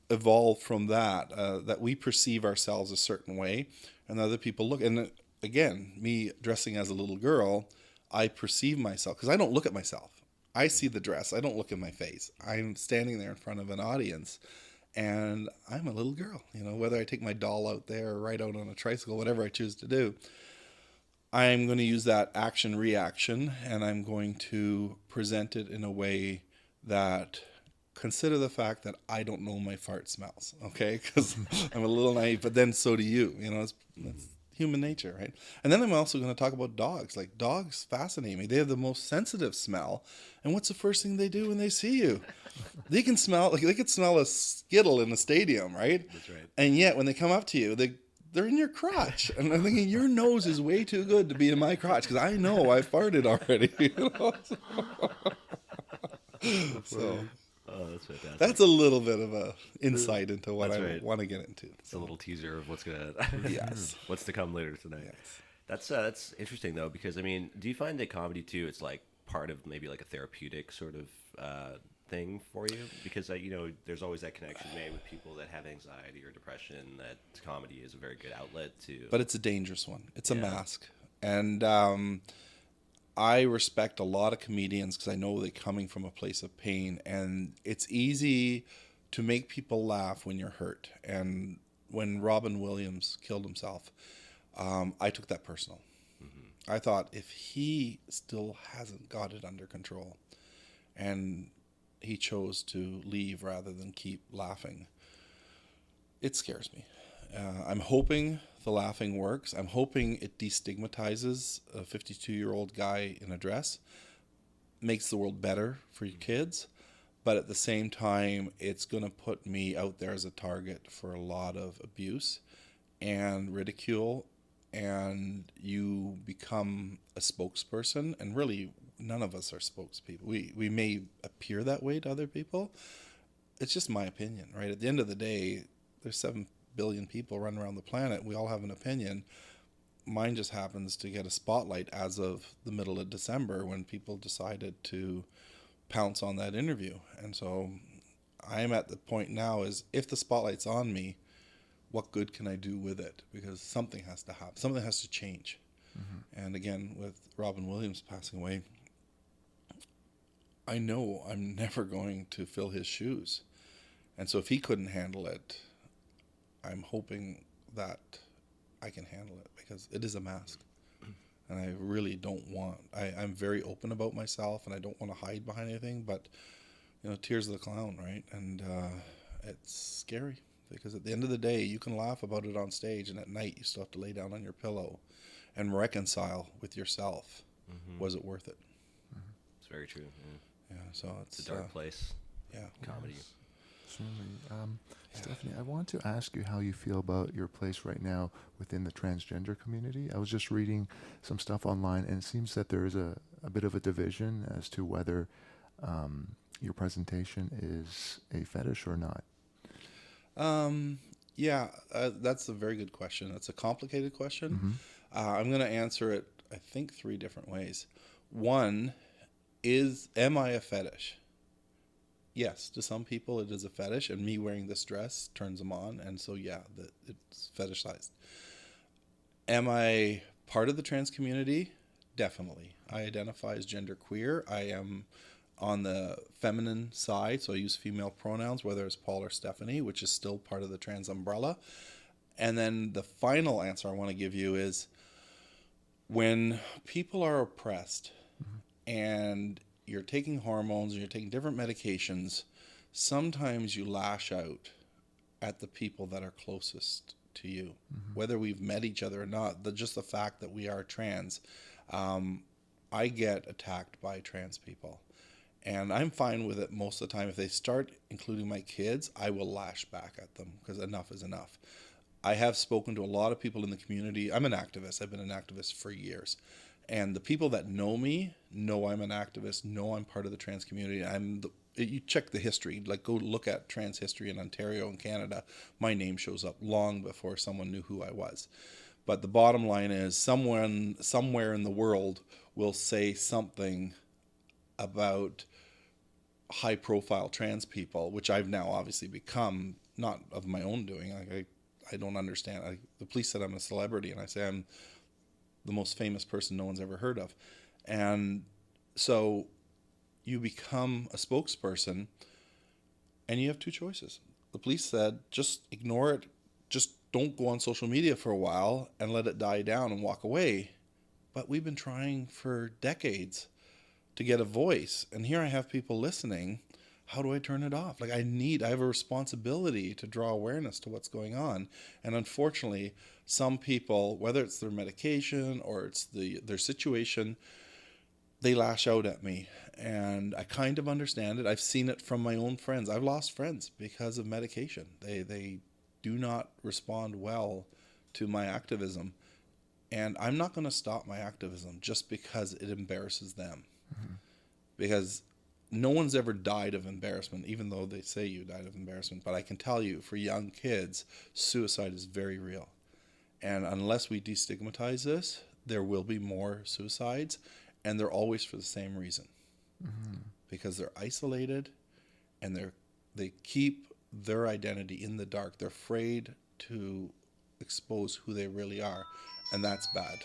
evolve from that, that we perceive ourselves a certain way and other people look. And again, me dressing as a little girl, I perceive myself, because I don't look at myself. I see the dress. I don't look at my face. I'm standing there in front of an audience, and I'm a little girl. Whether I take my doll out there or ride out on a tricycle, whatever I choose to do, I'm going to use that action-reaction, and I'm going to present it in a way that consider the fact that I don't know my fart smells, okay? Because I'm a little naive, but then so do you. That's human nature, right? And then I'm also going to talk about dogs. Like, dogs fascinate me. They have the most sensitive smell. And what's the first thing they do when they see you? They can smell, they could smell a Skittle in a stadium, right? That's right. And yet when they come up to you, they're in your crotch. And I'm thinking, your nose is way too good to be in my crotch, because I know I farted already. So Oh, that's fantastic. that's a little bit of a insight into what That's I right. want to get into. It's a little teaser of what's Yes. what's to come later tonight. Yes. That's interesting though, because I mean, do you find that comedy too? It's like part of maybe like a therapeutic sort of thing for you, because there's always that connection made with people that have anxiety or depression, that comedy is a very good outlet to. But it's a dangerous one. It's a Yeah. mask. And I respect a lot of comedians because I know they're coming from a place of pain, and it's easy to make people laugh when you're hurt. And when Robin Williams killed himself, I took that personal. I thought, if he still hasn't got it under control and he chose to leave rather than keep laughing, it scares me. I'm hoping the laughing works. I'm hoping it destigmatizes a 52-year-old guy in a dress, makes the world better for your kids, but at the same time, it's going to put me out there as a target for a lot of abuse and ridicule, and you become a spokesperson, and really none of us are spokespeople. We may appear that way to other people. It's just my opinion, right? At the end of the day, there's 7 billion people running around the planet. We all have an opinion. Mine just happens to get a spotlight as of the middle of December, when people decided to pounce on that interview. And so I'm at the point now, is if the spotlight's on me, what good can I do with it? Because something has to happen. Something has to change. And again, with Robin Williams passing away, I know I'm never going to fill his shoes. And so if he couldn't handle it, I'm hoping that I can handle it, because it is a mask. And I really don't want, I'm very open about myself, and I don't want to hide behind anything, but, tears of the clown, right? And it's scary, because at the end of the day, you can laugh about it on stage, and at night you still have to lay down on your pillow and reconcile with yourself. Was it worth it? It's very true. Yeah. Yeah, so It's a dark place. Yeah. Comedy. Certainly. Stephanie, I want to ask you how you feel about your place right now within the transgender community. I was just reading some stuff online, and it seems that there is a bit of a division as to whether your presentation is a fetish or not. Yeah, that's a very good question. It's a complicated question. I'm going to answer it, I think, 3 different ways. One is, am I a fetish? Yes, to some people it is a fetish, and me wearing this dress turns them on, and so yeah, it's fetishized. Am I part of the trans community? Definitely. I identify as genderqueer. I am on the feminine side, so I use female pronouns, whether it's Paul or Stephanie, which is still part of the trans umbrella. And then the final answer I want to give you is, when people are oppressed and you're taking hormones and you're taking different medications, sometimes you lash out at the people that are closest to you, whether we've met each other or not. Just the fact that we are trans, I get attacked by trans people, and I'm fine with it most of the time. If they start including my kids, I will lash back at them, because enough is enough. I have spoken to a lot of people in the community. I'm an activist. I've been an activist for years. And the people that know me know I'm an activist, know I'm part of the trans community. You check the history, like go look at trans history in Ontario and Canada. My name shows up long before someone knew who I was. But the bottom line is, someone somewhere in the world will say something about high-profile trans people, which I've now obviously become, not of my own doing. I don't understand. The police said I'm a celebrity, and I say I'm the most famous person no one's ever heard of. And so you become a spokesperson, and you have 2 choices. The police said, just ignore it. Just don't go on social media for a while and let it die down and walk away. But we've been trying for decades to get a voice. And here I have people listening. How do I turn it off? Like, I have a responsibility to draw awareness to what's going on. And unfortunately, some people, whether it's their medication or it's their situation, they lash out at me. And I kind of understand it. I've seen it from my own friends. I've lost friends because of medication. They do not respond well to my activism. And I'm not going to stop my activism just because it embarrasses them. Because no one's ever died of embarrassment, even though they say you died of embarrassment. But I can tell you, for young kids, suicide is very real. And unless we destigmatize this, there will be more suicides. And they're always for the same reason. Because they're isolated, and they keep their identity in the dark. They're afraid to expose who they really are. And that's bad.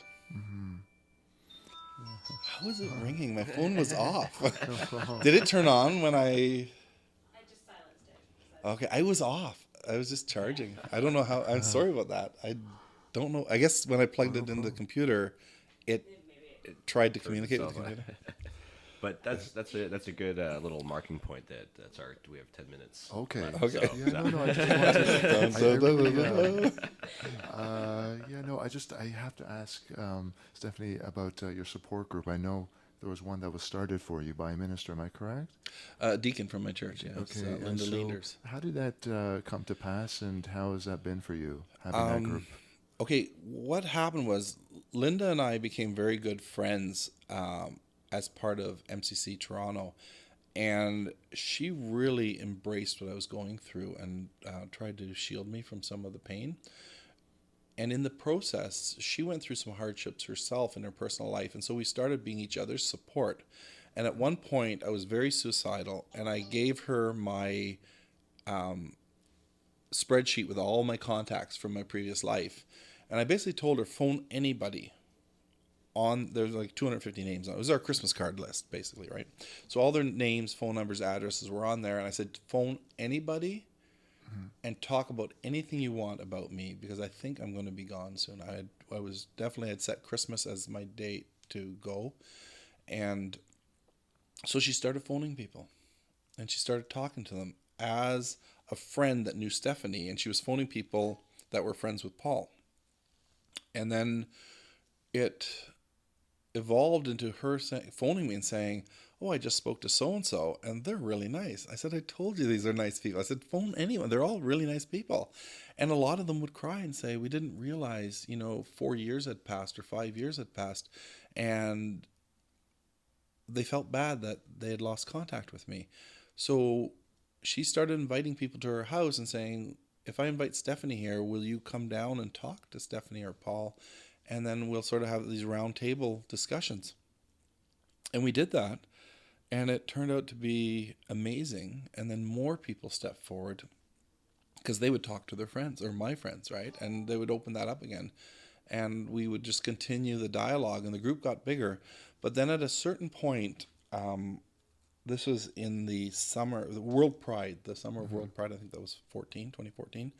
How is it ringing? My phone was off. Did it turn on when I just silenced it. Okay, I was off. I was just charging. I don't know how. I'm sorry about that. I don't know. I guess when I plugged it into the computer, it tried to communicate with the computer. But that's a good little marking point. That's our. We have 10 minutes. Okay. left, Okay. so- Yeah, no, I just want to. I have to ask Stephanie about your support group. I know there was one that was started for you by a minister. Am I correct? Deacon from my church. Yeah. Okay. Linda and so Leanders. how did that come to pass, and how has that been for you, having that group? Okay, what happened was Linda and I became very good friends as part of MCC Toronto, and she really embraced what I was going through and tried to shield me from some of the pain. And in the process, she went through some hardships herself in her personal life, and so we started being each other's support. And at one point, I was very suicidal, and I gave her my spreadsheet with all my contacts from my previous life. And I basically told her, phone anybody. There's like 250 names on it. It was our Christmas card list, basically, right? So all their names, phone numbers, addresses were on there. And I said, phone anybody and talk about anything you want about me, because I think I'm going to be gone soon. I had set Christmas as my date to go. And so she started phoning people, and she started talking to them as a friend that knew Stephanie, and she was phoning people that were friends with Paul. And then it evolved into her phoning me and saying, "Oh, I just spoke to so and so, and they're really nice." I said, "I told you these are nice people." I said, "Phone anyone; they're all really nice people." And a lot of them would cry and say, "We didn't realize, 4 years had passed or 5 years had passed," and they felt bad that they had lost contact with me. So she started inviting people to her house and saying, "If I invite Stephanie here, will you come down and talk to Stephanie or Paul? And then we'll sort of have these round table discussions." And we did that. And it turned out to be amazing. And then more people stepped forward because they would talk to their friends or my friends, right? And they would open that up again. And we would just continue the dialogue, and the group got bigger. But then at a certain point, this was in the summer, the World Pride, the summer of World Pride, I think that was 2014.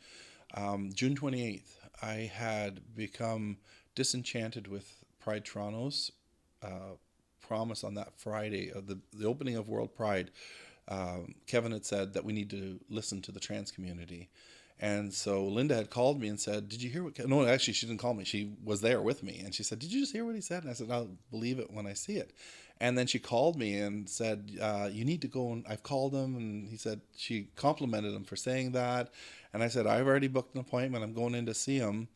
June 28th, I had become disenchanted with Pride Toronto's promise on that Friday of the opening of World Pride. Kevin had said that we need to listen to the trans community. And so Linda had called me and said, "Did you hear what..." No, actually, she didn't call me. She was there with me. And she said, "Did you just hear what he said?" And I said, "I'll believe it when I see it." And then she called me and said, "You need to go." And I've called him. And he said, she complimented him for saying that. And I said, "I've already booked an appointment. I'm going in to see him."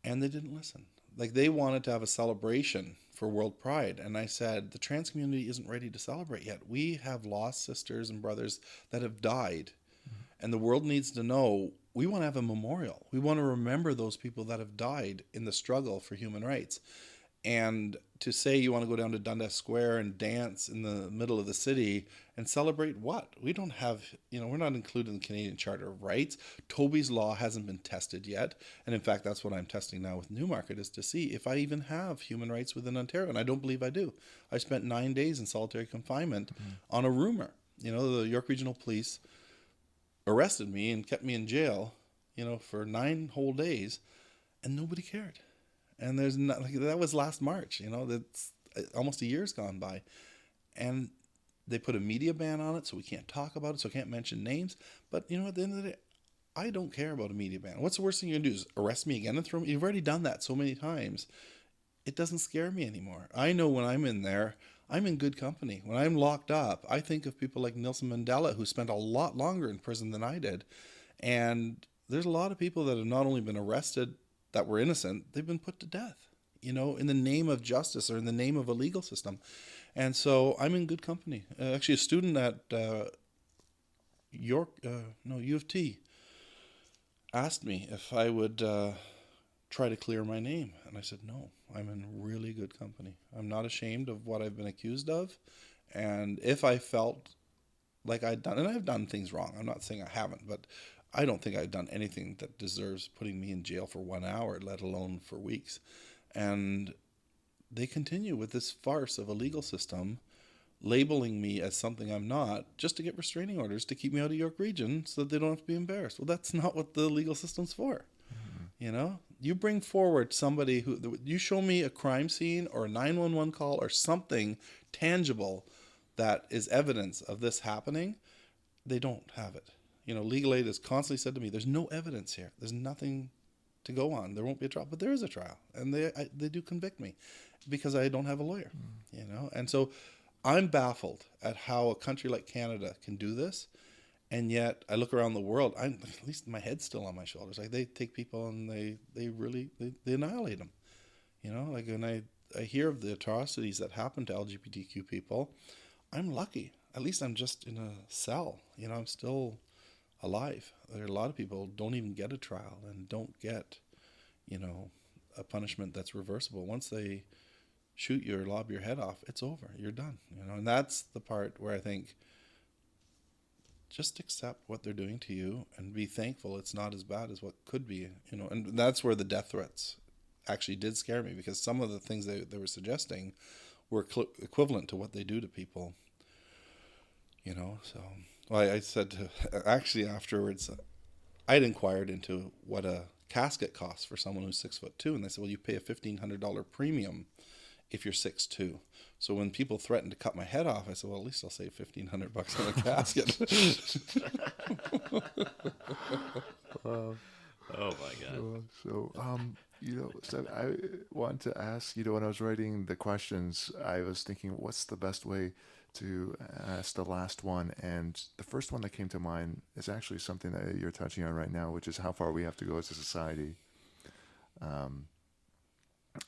And they didn't listen. Like, they wanted to have a celebration for World Pride. And I said, the trans community isn't ready to celebrate yet. We have lost sisters and brothers that have died. And the world needs to know, we want to have a memorial. We want to remember those people that have died in the struggle for human rights. And to say you want to go down to Dundas Square and dance in the middle of the city and celebrate what? We don't have, we're not included in the Canadian Charter of Rights. Toby's Law hasn't been tested yet. And in fact, that's what I'm testing now with Newmarket, is to see if I even have human rights within Ontario. And I don't believe I do. I spent 9 days in solitary confinement on a rumor. The York Regional Police arrested me and kept me in jail, for 9 whole days, and nobody cared. And there's not, like, that was last March, that's almost a year's gone by. And they put a media ban on it, so we can't talk about it, so I can't mention names. But, at the end of the day, I don't care about a media ban. What's the worst thing you can do, is arrest me again and throw me? You've already done that so many times. It doesn't scare me anymore. I know when I'm in there, I'm in good company. When I'm locked up, I think of people like Nelson Mandela, who spent a lot longer in prison than I did. And there's a lot of people that have not only been arrested that were innocent, they've been put to death, in the name of justice or in the name of a legal system. And so I'm in good company. Actually, a student at U of T asked me if I would try to clear my name. And I said, no, I'm in really good company. I'm not ashamed of what I've been accused of. And if I felt like I'd done, and I've done things wrong, I'm not saying I haven't, but I don't think I've done anything that deserves putting me in jail for 1 hour, let alone for weeks. And they continue with this farce of a legal system, labeling me as something I'm not, just to get restraining orders to keep me out of York Region so that they don't have to be embarrassed. Well, that's not what the legal system's for. You bring forward somebody you show me a crime scene or a 911 call or something tangible that is evidence of this happening, they don't have it. Legal aid has constantly said to me, there's no evidence here. There's nothing to go on. There won't be a trial. But there is a trial. And they do convict me because I don't have a lawyer, And so I'm baffled at how a country like Canada can do this. And yet I look around the world, at least my head's still on my shoulders. Like, they take people and they annihilate them. Like, when I hear of the atrocities that happen to LGBTQ people, I'm lucky. At least I'm just in a cell. I'm still alive. There are a lot of people who don't even get a trial and don't get, a punishment that's reversible. Once they shoot you or lob your head off, it's over. You're done. And that's the part where I think, just accept what they're doing to you and be thankful it's not as bad as what could be, and that's where the death threats actually did scare me, because some of the things they were suggesting were equivalent to what they do to people, so. Well, I said actually afterwards, I'd inquired into what a casket costs for someone who's 6'2", and they said, well, you pay a $1,500 premium if you're 6'2". So when people threatened to cut my head off, I said, well, at least I'll save $1,500 on a casket. Wow. Oh my God. So, I wanted to ask, when I was writing the questions, I was thinking, what's the best way to ask the last one? And the first one that came to mind is actually something that you're touching on right now, which is how far we have to go as a society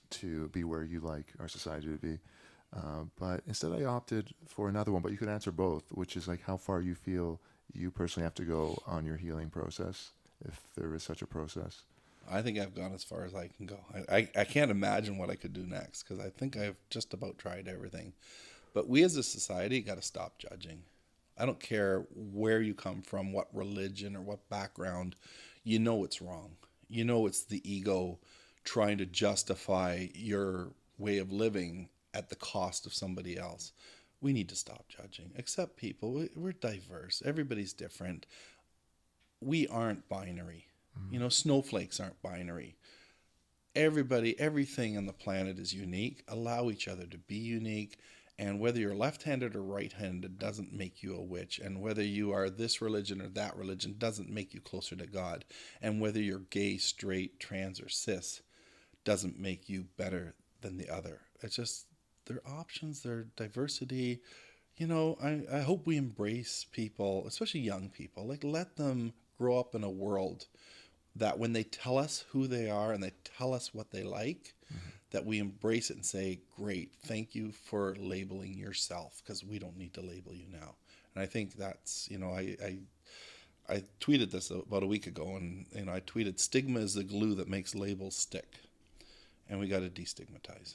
to be where you like our society to be. But instead, I opted for another one, but you could answer both, which is like how far you feel you personally have to go on your healing process, if there is such a process. I think I've gone as far as I can go. I can't imagine what I could do next because I think I've just about tried everything. But we as a society got to stop judging. I don't care where you come from, what religion or what background, you know it's wrong. You know it's the ego trying to justify your way of living at the cost of somebody else. We need to stop judging. Accept people. We're diverse. Everybody's different. We aren't binary. Snowflakes aren't binary. Everybody, everything on the planet is unique. Allow each other to be unique. And whether you're left-handed or right-handed doesn't make you a witch. And whether you are this religion or that religion doesn't make you closer to God. And whether you're gay, straight, trans, or cis doesn't make you better than the other. It's just their options, their diversity. I hope we embrace people, especially young people. Like, let them grow up in a world that when they tell us who they are and they tell us what they like, that we embrace it and say, great, thank you for labeling yourself, because we don't need to label you now. And I think that's, I tweeted this about a week ago, and I tweeted, stigma is the glue that makes labels stick, and we got to destigmatize.